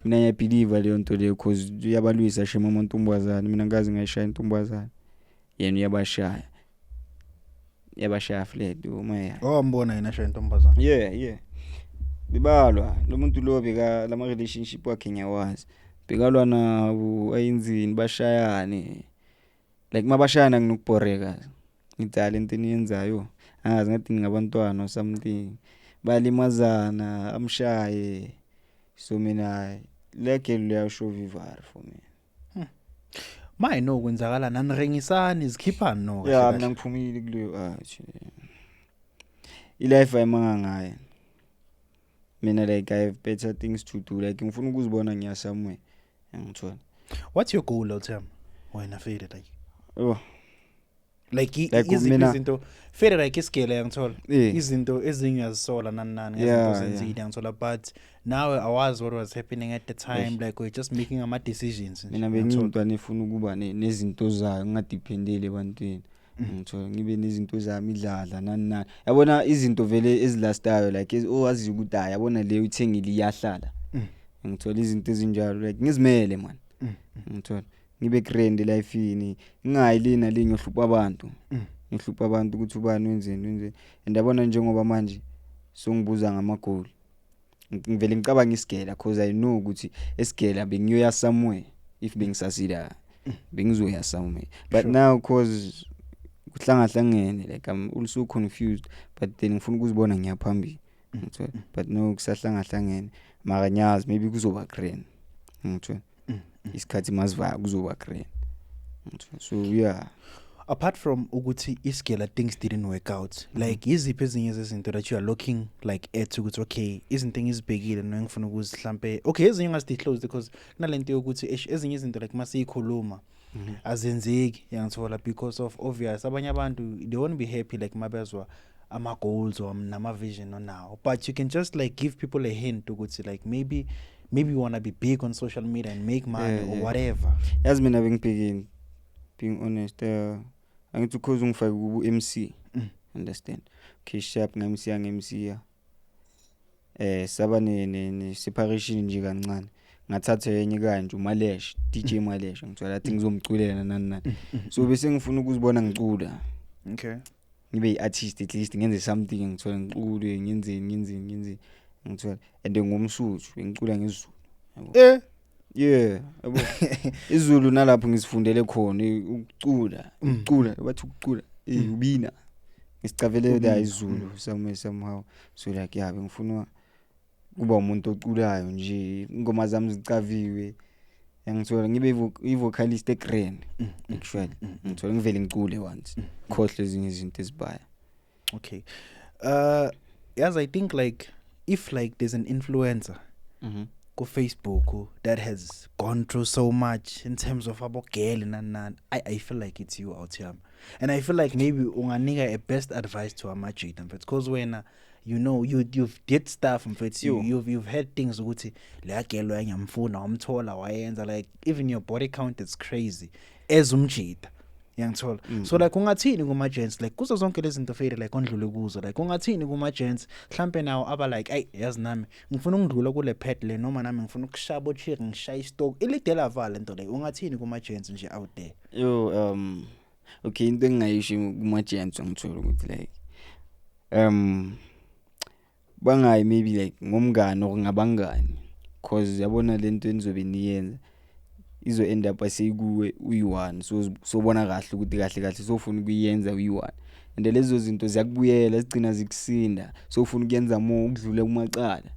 mina ngiyabelieve leyo nto leyo because uyabalwisa shema amantombazana mina ngazi ngayishaya intombazana yena uyabashaya flat umaya mbona yena shaya intombazana yeah bibalwa lo muntu lo beka lama relationship wakhe ngiyawazi bekalwa nabo ayinzini bashayane like mabashayana nginokubhoreka ngidala into eniyenzayo angazi ngathi ngabantwana or something balimazana amshaye so mina leke leya show vivar for me maye no kwenzakala nanirengisana izikhipha no yeah mina ngiphumile kuleyo ilife ayimanga ngaye mina like I have better things to do like ngifuna ukuzibona ngiya somewhere ngithola what's your goal Tim wena fade like like mina izinto fade like iskele ngithola izinto ezingazisola nani ngezinto zenzile ngithola but now I was what was happening at the time like we're just making ama decisions mina bengintwana efuna ukuba nezinto zayo ngingadependele ebantwini ngithola ngibe nezinto zami idlala nani yabona izinto vele ezilastayo like owazi ukuthi yabona leyo uthengile iyahlala ngithola izinto ezinjalo like ngizimele man ngithola ngibe grand lifeini ngingayilina linye ohlupha abantu ngihlupha abantu ukuthi ubani wenzeni and yabona njengoba manje songibuza ngama goal ngivele ngicabanga isigela because I know ukuthi esigela bengiyoya somewhere if bengisasida bengizoya somewhere but now cause kuhlangahlangene like I'm also confused but then ngifuna ukuzibona ngiyaphambili ngithola but no kusahlangahlangene mara nyazi maybe kuzoba grand ngithola isikhathi masivaya kuzoba grand ngithola so yeah apart from ukuthi iskela things didn't work out like iziphi ezinye zezinto that you are looking like at ukuthi okay izinto engizibhekile ngifuna ukuzihlampe okay ezinye ngasidihlose because kunalento yokuthi ezinye izinto like masiyikhuluma azenzeki yangithola because of obvious abanye abantu they won't be happy like mabezwa ama goals or nama vision now but you can just like give people a hint ukuthi like maybe you want to be big on social media and make money or whatever yazi mina bengibhekini being honest angithi ukhoze ngifake ku MC understand okay sharp ngamC saba ne separation nje kancane ngathatha yenye kanje uMalesh DJ Malesh ngithola athi ngizomculela nani so bese ngifuna ukuzibona ngicula okay ngibe iartist at least ngenze something ngithola ngicule ngenzeni ngithola and ngumsuthu ngicula ngezulu yabo yeah yabo izulu nalapho ngisifundele khona ukucula bathi ukucula ubina ngisicavele la izulu somehow so like yabe ngifuna kuba umuntu oculayo nje ingoma zami zicaviwe ngithola ngibe i-vocalist egrand actually ngithola ngivele ngicule once khohle ezinye izinto ezibaya okay yes I think like if like there's an influencer ku Facebook that has gone through so much in terms of abogele nani I feel like it's you out here and I feel like maybe unganika a best advice to amajita because when you know you've did stuff you've had things ukuthi leyagelo yanyamfuna wamthola wayenza like even your body count is crazy ezumjita yangithola so like ungathini kuma gents like kuzo zonke lezi zinto fade like ondlule kuzo like ungathini kuma gents mhlambe nawo aba like ay yazi nami ngifuna ukudlula kule pet le noma nami ngifuna ukushaba ochick ngishaya stock ilidela vala into le ungathini kuma gents nje out there okay into engayisho kuma gents ngithola ukuthi like bangayi maybe like ngomngane okungabangani cause yabona lento enizobe niyenza izo end up aseyikuwe uyi1 so bona kahle ukuthi kahle sofuna ukuyenza uyi1 and lezo zinto ziyakubuyela zigcina zikusinda so ufuna ukuyenza more ukudlula kumacala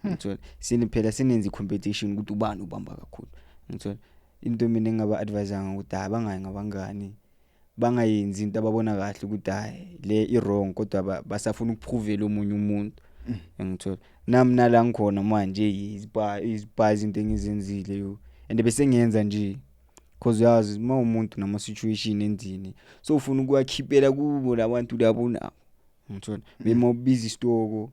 ngithola sini phela sinenza competition ukuthi ubani ubamba kakhulu ngithola into mina engaba advise ukuthi abangayi ngabangani bangayenzi into ababona kahle ukuthi hayi le I wrong kodwa basafuna ukuprove lo munye umuntu ngithola nami nala ngikhona manje izibhazi into engizenzile yo and bese ngiyenza nje cause yazi uma umuntu nama situation endini so ufuna ukwakhipela kubo labantu labo nabo ngithola bema busy stoko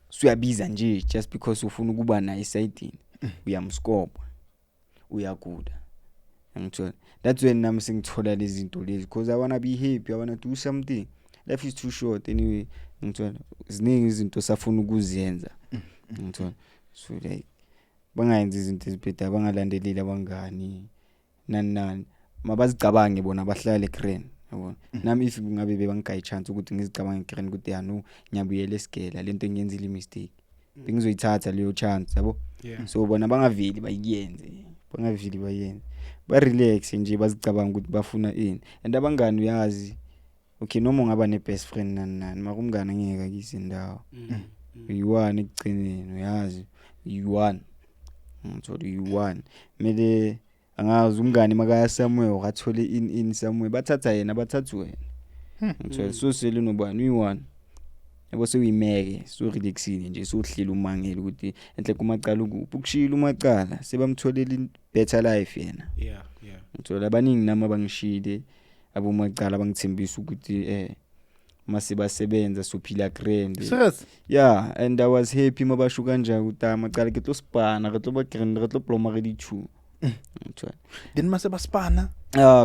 suyabiza nje just because ufuna ukuba na eside uyamscope uyakuda ngithola that's when nami sengithola lezi zinto lezi cause I wanna be happy, I wanna do something. Life is too short anyway ngithola ziningi izinto safuna ukuziyenza ngithola so like bangayenza izinto eziphethe bangalandeleli abangani nani mabazicabange bona abahlale eGrand yabona nami if ngabe bebangigayi chance ukuthi ngizicabange eGrand ukuthi no ngiyabuyela esigela lento engiyenzile mistake bengizoyithatha leyo chance yabo so bona bangavili bayiyenze ba relax nje bazicabanga ukuthi bafuna ini and abangani uyazi okay noma ungaba ne best friend nani makumngane ngeke akisindawo uyi1 ekugcineni uyazi uyi1 ngithola uyi1 mele angazi umngane makaya somewhere okathole in somewhere bathatha yena bathathu wena ngithola so sele nobani uyi1 yabo sewuyimeke so relaxile nje so uhlile umangele ukuthi enhle kumacala ukushila umacala sebamtholela better life yena ngithola abaningi nami abangishile abomacala bangithembisa ukuthi mase basebenza sophila Grand yeah and I was happy mabasho kanja ukuthi amacala ke tlo spana ke tlo ba Grand ke tlo ploma ke dithu ngithola then mase baspana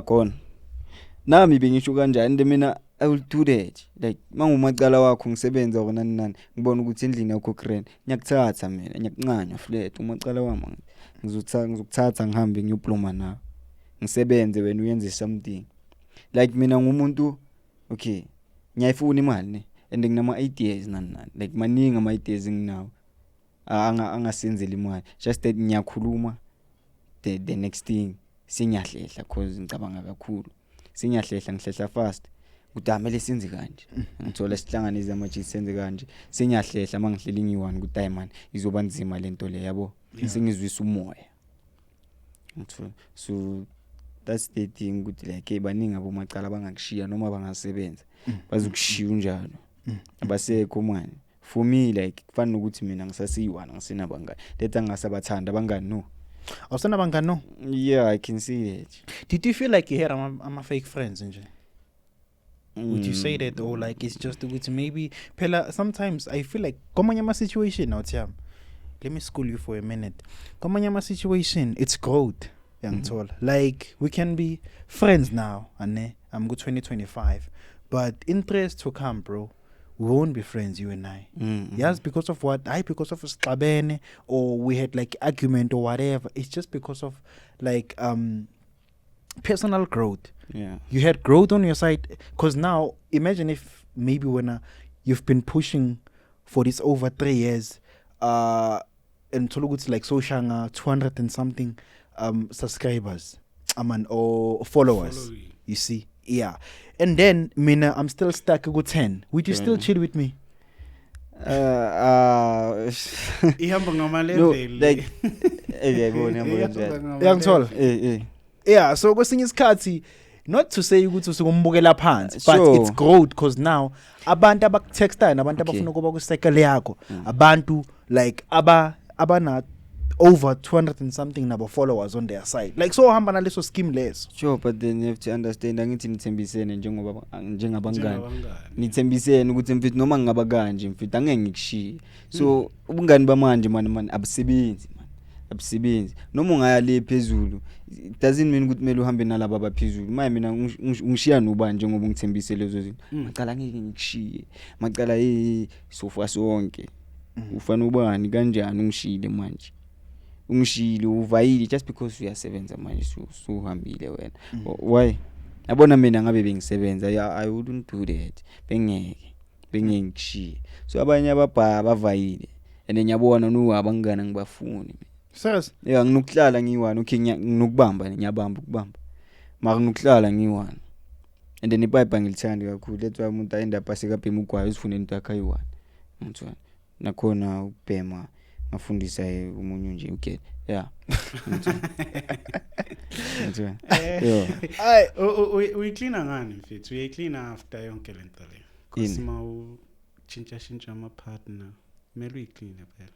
khona nami bengisho kanjani mina I will do that like mangumacala wakho ngisebenza khona nani ngibona ukuthi endlini yakho Grand ngiyakuthatha mina ngiyakuncanywa flat umacala wami ngizokuthatha ngihambe ngiyoploma nawe ngisebenze wena uyenze something like mina ngumuntu okay ngiyayifuna imali ne and nginama ideas nani like maningi ama ideas nginawo angasenzela imali just that ngiyakhuluma the next thing sinyahlela cause ngicabanga kakhulu sinyahlela ngihlehla fast ukuthi amele senze kanje ngithola sihlanganize amaji senze kanje sinyahlela mangihlela ngi1 ukuthi man izoba nzima lento le yabo sengizwisa umoya ngithola so that's the thing ukuthi like baningi abomacala abangakushiya noma bangasebenza bazokushiya unjalo abasekho manje for me like kufanele ukuthi mina ngisasiyi1 ngisenabangani letha ngasabathanda abangani no awusana bangani no yeah I can see that. Did you feel like you had ama fake friends nje would you say that or like it's just ukuthi maybe phela sometimes I feel like komanye ama situation now Tiam let me school you for a minute komanye ama situation it's growth yangithola like we can be friends now ane I'm good 2025 but interest to come bro we won't be friends you and I yes because of what because of sixabene or we had like argument or whatever it's just because of like personal growth. You had growth on your side because now imagine if maybe when you've been pushing for this over 3 years and Toluguts like Soshanga 200 and something subscribers or followers you see yeah and then mina I'm still stuck at 10 would you still chill with me ihamba ngama level like yangithola yeah so kwesinye isikhathi not to say ukuthi usukumbukela phansi but it's growth because now abantu abakutexta nabantu abafuna kuba ku cycle yakho abantu like abana over 200 and something nabo followers on their side like so hamba naleso scheme leso sure but then you have to understand angithi nithembisene njengabangani nithembisene ukuthi mfethu noma ngingaba kanje mfethu angeke ngikushiye so ubungani bamanje man abusebenzi noma ungaya le phezulu doesn't mean ukuthi kumele uhambe nalabo abaphezulu maye mina ungishiya nobani njengoba ngithembise lezo zinto macala ngeke ngikushiye macala sofa sonke ufana ubani kanjani ungishile manje ungishile uvayile just because uyasebenza manje so uhambile wena why yabona mina ngabe bengisebenza I wouldn't do that bengeke ngishiye so abanye ababha bavayile and ngiyabona no abangana ngibafuni serious yeah nginokuhlala ngiyiwani okay nginokubamba ngiyabamba ukubamba mara nginokuhlala ngiyiwani and then ipipe ngilithanda kakhulu lethu umuntu ayenda phase kabhema ugwayo usifuneni into yakhe ayiwani ngitsho nakhona ukubhema ngafundisa umunye nje uget yeah ngitsho yo ay we clean ngani mfethu we clean after yonke lento le kusima u chincha ama partner mele uyiclean phela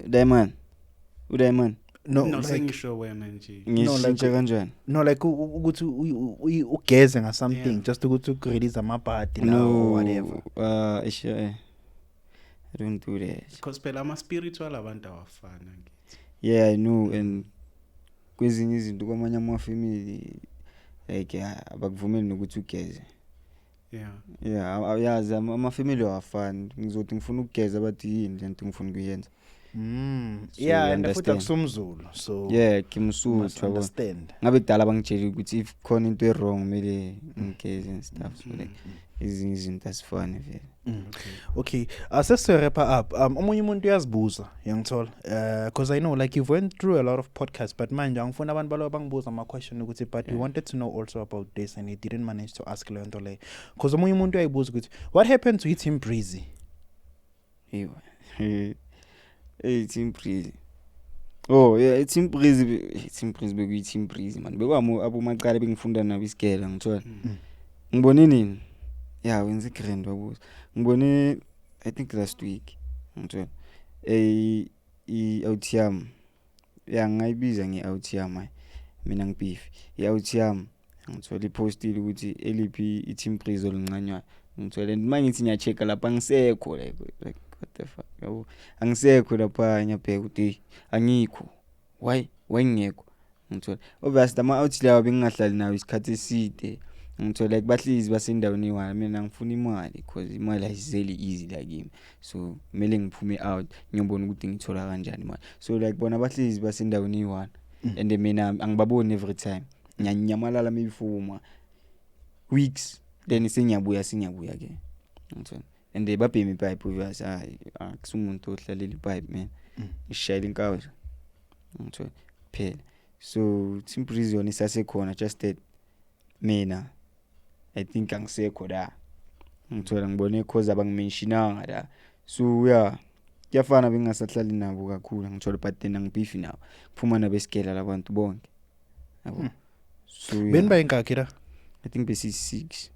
Diamond no like, sengisho wena nje ngishintsha kanjani no like ukuthi ugeze nga something Yeah. just ukuthi ukurelease amabhadi la or whatever I don't do that because phela ama spiritual abantu awafana ngithi yeah I know and kwezinye izinto kwamanye amafamily like abakuvumeli nokuthi ugeze yeah yazi amafamily awafani ngizothi ngifuna ukugeza bathi yini lento ngifuna kuyenza So yeah you and futhi understand. akusumzulu so yeah must kimsuthu yabo understand ngabe kudala bangitshela ukuthi if khona into wrong mele ngigeze and stuff so like izinto izinto asifane vele okay sese wrap up omunye umuntu uyazibuza yangithola because I know like you've went through a lot of podcasts but manje angifuna abantu balo bangibuza ama question ukuthi but we wanted to know also about this and he didn't manage to ask le nto le because omunye umuntu uyayibuza ukuthi what happened to Team Breezy hey Team Breezy oh yeah Team Breezy bekuyi Team Breezy man bekwami abomaqala bengifunda nabo isigela ngithola ngibone nini yeah wenze grand wabuza ngibone I think last week ngithola i-Outium yeah ngayibiza nge-Outium mina ngibeef i-Outium ngithola ipostile ukuthi eliphi i-Team Breezy olincanywa ngithola and mangithi ngiya-checka lapha ngisekho like what the fuck yabo angisekho lapha nyabheka ukuthi angikho why ngekho ngithola obviously ama out lawo bengingahlali nawo isikhathi eside ngithola like bahlizi basendaweni yiwani mina ngifuna imali because imali ayizeli easy la kimi so kumele ngiphume out ngiyobona ukuthi ngithola kanjani imali so like bona bahlizi basendaweni yiwani and mina angibaboni every time nyanyamalala maybe for weeks then sengiyabuya ke ngithola and they babhemi pipe obvious akusumuntu ohlalela ipipe man ishayile inkawu ngithola phela so Team Breezy yona isasekhona just that mina I think angisekho la ngithola ngibone cause abangimentionanga la so yeah kuyafana bengasahlali nabo kakhulu ngithola but then angibeef nawo kuphuma nabesigela labantu bonke yabo so benba ingakhi la I think besi 6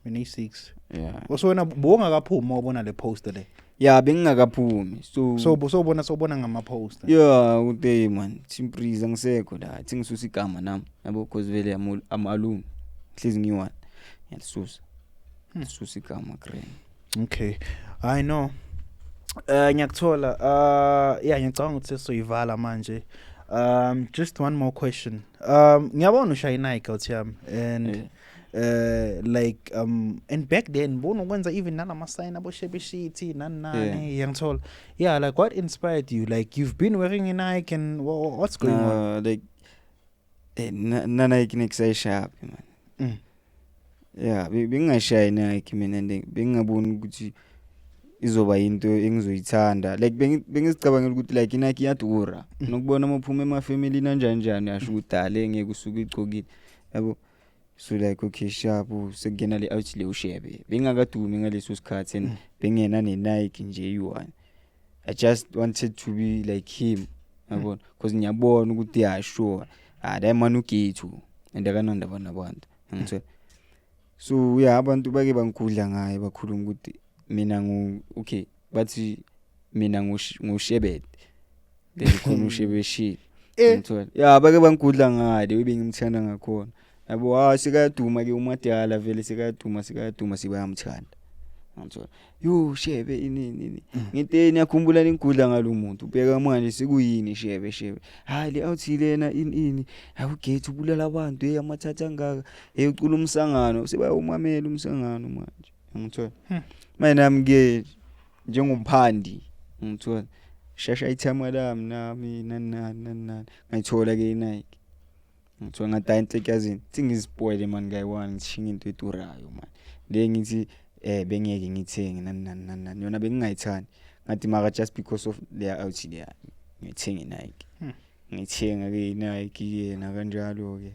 mina 6 yeah osona bongakaphuma ubona le poster le yeah bengingakaphumi sobona ngama poster yeah uday man Team Breezy angisekho la athi ngisusa igama nami yabo cause vele amalungu hlizi ngiwani yalisusa susa igama grand okay I know ngiyakuthola yeah ngicabanga ukuthi soyivala manje just one more question ngiyabona ushayina iGoutium and like and back then bona ukwenza even nalama sign abo shebeshithi nani ngiyangithola yeah like what inspired you like you've been wearing a Nike and what's going on like Nike next sharp man yeah bengingashaya Nike mina and bengingaboni ukuthi izoba into engizoyithanda like bengizicabangela ukuthi like Nike iyadura nokubona amaphume emafamily nanjani asho udale ngeke usuke igcokile yabo so like okay sharp sekungena le out le ushebe bengakadumi ngaleso sikhathi and bengena ne Nike nje u1 I just wanted to be like him yabo because ngiyabona ukuthi yeah sure Diamond ugethu and akanandaba nabantu ngithe so yeah abantu bake bangikudla ngaye bakhuluma ukuthi mina okay bathi mina ngushebet then khona ushebeshile ngithola yeah bake bangikudla ngaye bengimthanda ngakhona yabo sikayaduma ke umadala vele sikayaduma sibayamthanda ngithola yo shebe inini ngiteni yakhumbula ingudla ngalomuntu ubheka manje sikuyini shebe hayi le awuthilena ini awugethu ubulala abantu amathatha ngaka ucula umsangano sibayawumamela umsangano manje ngithola manje nami ke njengomphandi ngithola shasha ithama lami nami nani ngayithola ke Nike ngithiwa ngathi inhleke yazini singizispoil man ngayi1 ngishinga into eturayo man le ngithi bengeke ngithenge nani yona bengingayithandi ngathi maka just because of their out there ngithenge Nike ngithenga ke Nike yena kanjalo ke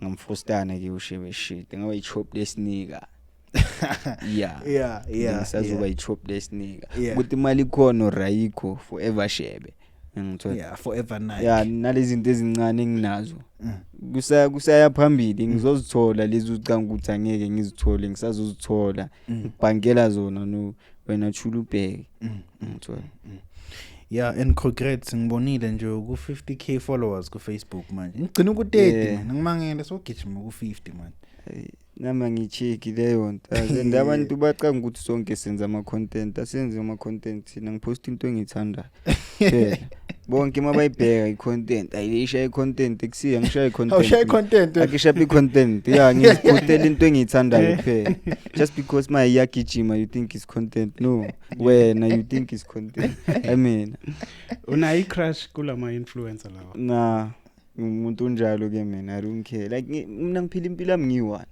ngamfostana ke ushebe shit ngaba ichop lesnika yeah ngisazoba ichop lesnika ukuthi imali khona rayikho forever shebe ngithola forever Nike nalezi zinto ezincane enginazo kusaya phambili ngizozithola lezi ucanga ukuthi angeke ngizithole ngisazozithola ngibhankela zona no wena chulubheke ngithola and congrats ngibonile nje ku 50k followers ku Facebook manje ngigcina ku 30 ngimangele sogijima ku 50 man nama ngicheki leyo nto and abantu bacanga ukuthi sonke senza ama content asenze ama content thina ngipost into engithanda phela bonke mabayibheka icontent ayisha icontent ekusiya ngishaya icontent awushaya icontent akishaphi icontent ngizipostela into engithandayo phela just because my yagijima you think is content no wena you think is content I mean una crush kula ma influencer lawa na umuntu njalo ke mina I don't care like mina ngiphila impilo yami ngiwa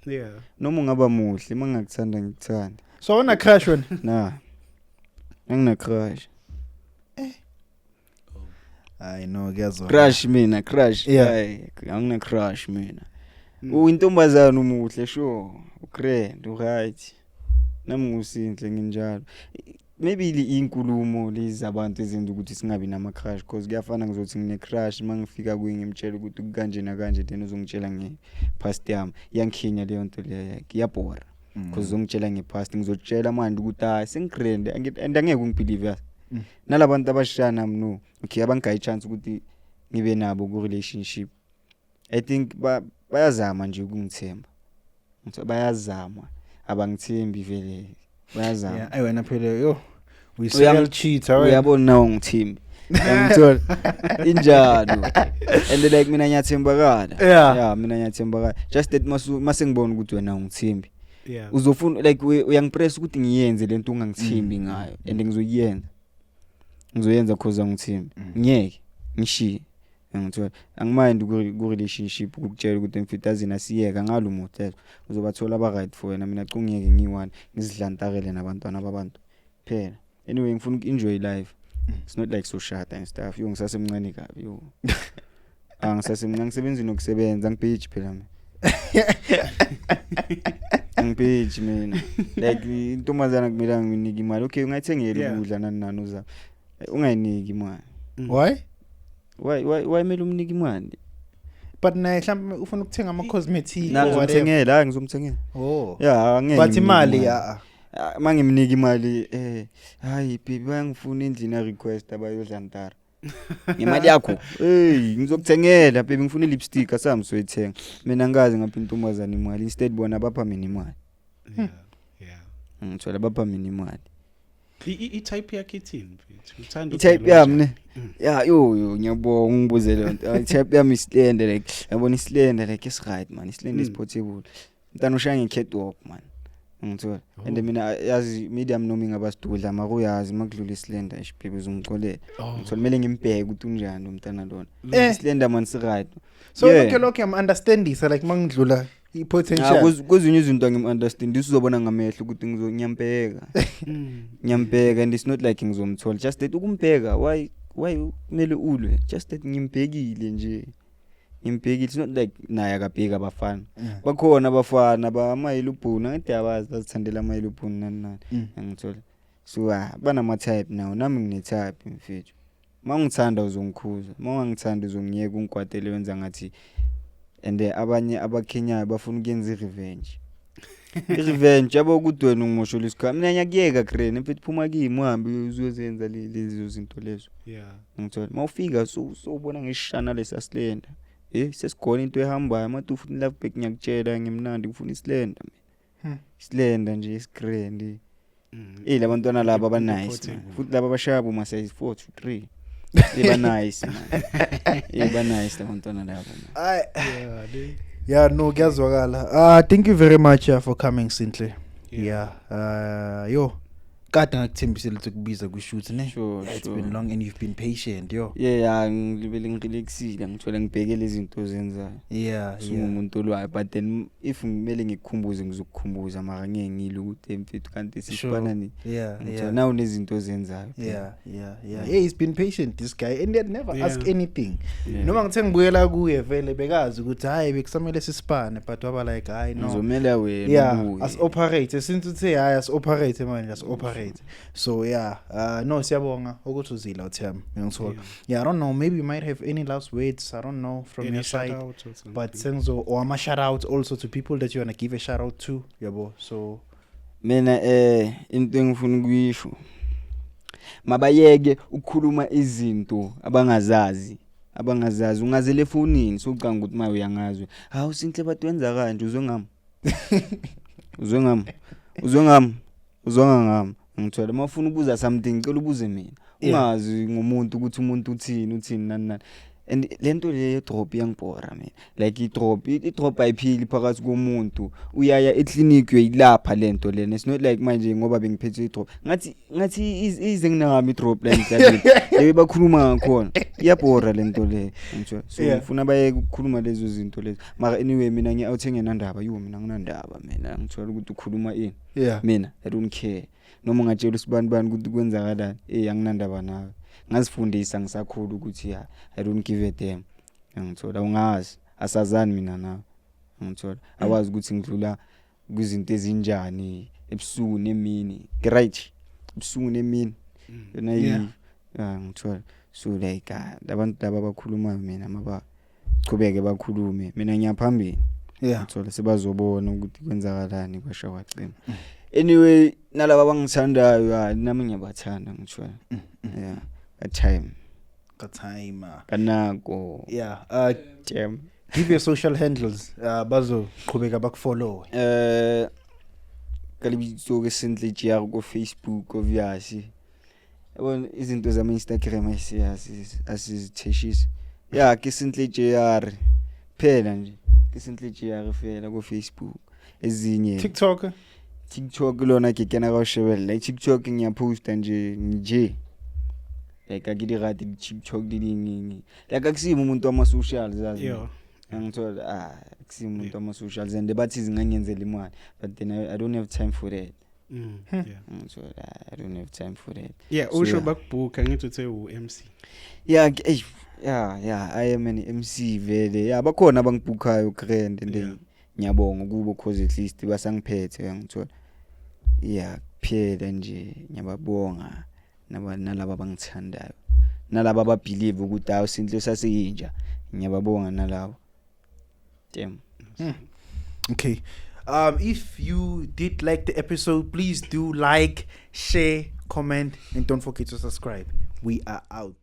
noma ungaba muhle mangakuthanda ngikuthanda so una crush wena na angina crush I know ngiyazwa crush mina crush angina crush mina uyintombazana umuhle sure ugrand right nami ngusinhle nginjalo maybe inkulumo lezi abantu ezenza ukuthi singabi nama crush because kuyafana ngizothi ngine crush mangifika kuyi ngimtshela ukuthi kanje na kanje then uzongitshela ngepast yami yangikhinya leyo nto leyo iyabhora because uzongitshela ngepast ngizotshela manje ukuthi hayi sengigrand and angeke ungibelieve nalabantu abashana mno okay abangayi chance ukuthi ngibe nabo ku relationship I think bayazama nje ukungithemba bayazama abangithembi vele bayazama wena phela yo we serial cheater uyabona nawo ngithembi ngithola injalo and like mina ngiyathembakala mina ngiyathembakala just that mase ngibona ukuthi wena ungithembi uzofuna like uyangipress ukuthi ngiyenze lento ungangithembi ngayo and ngizoyenza cause angithembi ngeke ngishiye ngithola angimind ku relationship ukutshela ukuthi mfitazini asiyeka ngalo motel uzobathola aba right for wena mina cungeke ngiyi1 ngizidlantakele nabantwana babantu phela anyway ngifuna enjoy life it's not like so short and stuff yo ngisasemncane kabi yo ngisasemncane ngisebenza nokusebenza ngipage phela mina ngipage mina like intombazana kumela nginike imali okay ungayithengela ukudla nani uza ungayiniki imali why mele umnike imali but na mhlawumbe ufuna ukuthenga ama cosmetics ngizomthengela ngizomthengela angeke but imali mangimnika imali hayi baby bayangifuna endlini request abayodla ntara imali yakho ngizokuthengela baby ngifuna lipstick asami soyithenga mina ngazi ngapha intombazana imali instead bona bapha mina imali ngithola bapha mina imali i-type yakhe ithini uthanda i-type yami yo ngiyabonga ungibuze le nto i-type yami islender like yabona islender like is right man islender is portable mntana ushaya nge-catwalk man ngithola and mina yazi medium noma ngabasidudla makuyazi makudlula islender ishibhebe uzongixolela ngithola kumele ngimbheke ukuthi unjani umntana lona islender man si right so lokho I'm understandisa like mangidlula i-potential kuzinye izinto ngim-understand usuzobona ngamehlo ukuthi ngizonyampeka nyampeka and it's not like ngizomthola just that ukumbheka why kumele ulwe just that ngimbhekile nje ngimbhekile it's not like naye akabheka abafana bakhona abafana bamayelubhuna ngathi abazi bazithandela amayelubhuna nani ngithola so banama type nawo nami ngine type mfethu mangithanda uzongikhuza mangangithanda uzongiyeka ungkwatele wenza ngathi and abanye abakhenyayo bafuna ukuyenza i-revenge yabo ukuthi wena ungimusho lesikhathi mina ngiyakuyeka green mfethu phuma kimi uhambe uzozenza lezi zinto lezo ngithola mawufika so ubona ngishana lesasilenda sesigona into ehambayo manje ufuna love back ngiyakutshela ngimnandi ngifuna isilenda mina isilenda nje isigrand labantwana laba ba nice futhi laba bashaya ma size 4 to 3 iba nice man iba nice labantwana laba no kuyazwakala thank you very much for coming Sinhle yo kade ngikuthembisile ukukubiza ku-shoot ne Sure, it's sure. been long and you've been patient yo yeah ngilibele ngirelaxile ngithola ngibhekele izinto ozenzayo yeah umuntu olwayo but then if ngimele ngikukhumbuze ngizokukhumbuza mara ngeke ngile ukuthi mfethu kanti sifana ni ngithola nawo nezinto ozenzayo yeah he's been patient this guy and they'd never ask anything Yeah. noma ngithe ngibuyela kuye vele bekazi ukuthi hayi bekusamele sisipane but waba like hayi no ngizomela wena yeah ubuye. as operate since uthe hayi as operate manje as operate so yeah no siyabonga ukuthi uzila uThem ngiyangithola yeah I don't know maybe you might have any last words I don't know from Any your side shout out or something? but senzo or ama shout out also to people that you want to give a shout out to yabo so mina into engifuna ukuyisho mabayeke ukukhuluma izinto abangazazi ungazele efonini sokucanga ukuthi maye uyangazwe hawu sinhle bathi wenza kanje uzongami ngithola mafuna ubuza something ngicela ubuze mina ungazi ngomuntu ukuthi umuntu uthini nani and lento le drop yangibhora mina like i-drop ayiphili phakathi komuntu uyaya eclinic uyilapha lento lena it's not like manje ngoba bengiphethe i-drop ngathi ize nginami i-drop la emhlabeni bakhuluma ngakhona iyabhora lento le ngithola so ngifuna baye ukukhuluma lezo zinto lezo mara anyway mina ngiawuthenge nandaba mina nginandaba mina ngithola ukuthi ukhuluma ini mina I don't care noma ngatshela usibani ukuthi kwenzakalani anginandaba nawe ngazifundisa ngisakhulu ukuthi I don't give a damn ngithola ungazi asazani mina nawe ngithola awazi ukuthi ngidlula kwizinto ezinjani ebusuku nemini right ebusuku nemini yona ngithola so like abantu laba bakhuluma mina mabachubeke bakhulume mina ngiyaphambili ngithola sebazobona ukuthi kwenzakalani kwasha kwacima anyway nalabo abangithandayo nami ngiyabathanda ngithola yeah time kanako jam give your social handles bazoqhubeka bakufollow kalibitso ke Sintle JR ko Facebook obviously yabona izinto zama Instagram asizitheshisi yeah ke Sintle JR phela nje ke Sintle JR phela ko Facebook ezinye TikTok lona ke kena ka shebella like TikTok ngiyaposta nje like akidirathi TikTok didingi like akusimo umuntu wama socials zazi ngithola akusimo umuntu wama socials and bathi zingangenzela imali but then I don't have time for that ngithola I don't have time for that usho bakubhuka ngithi uthe uMC I am an MC vele bakhona abangibhukayo grand and then ngiyabonga kubo cause at least basangiphethe ngithola phela nje ngiyababonga nalabo abangithandayo nalabo ababelieve ukuthi awu Sintle saseyinja ngiyababonga nalabo damn okay if you did like the episode please do like share comment and don't forget to subscribe we are out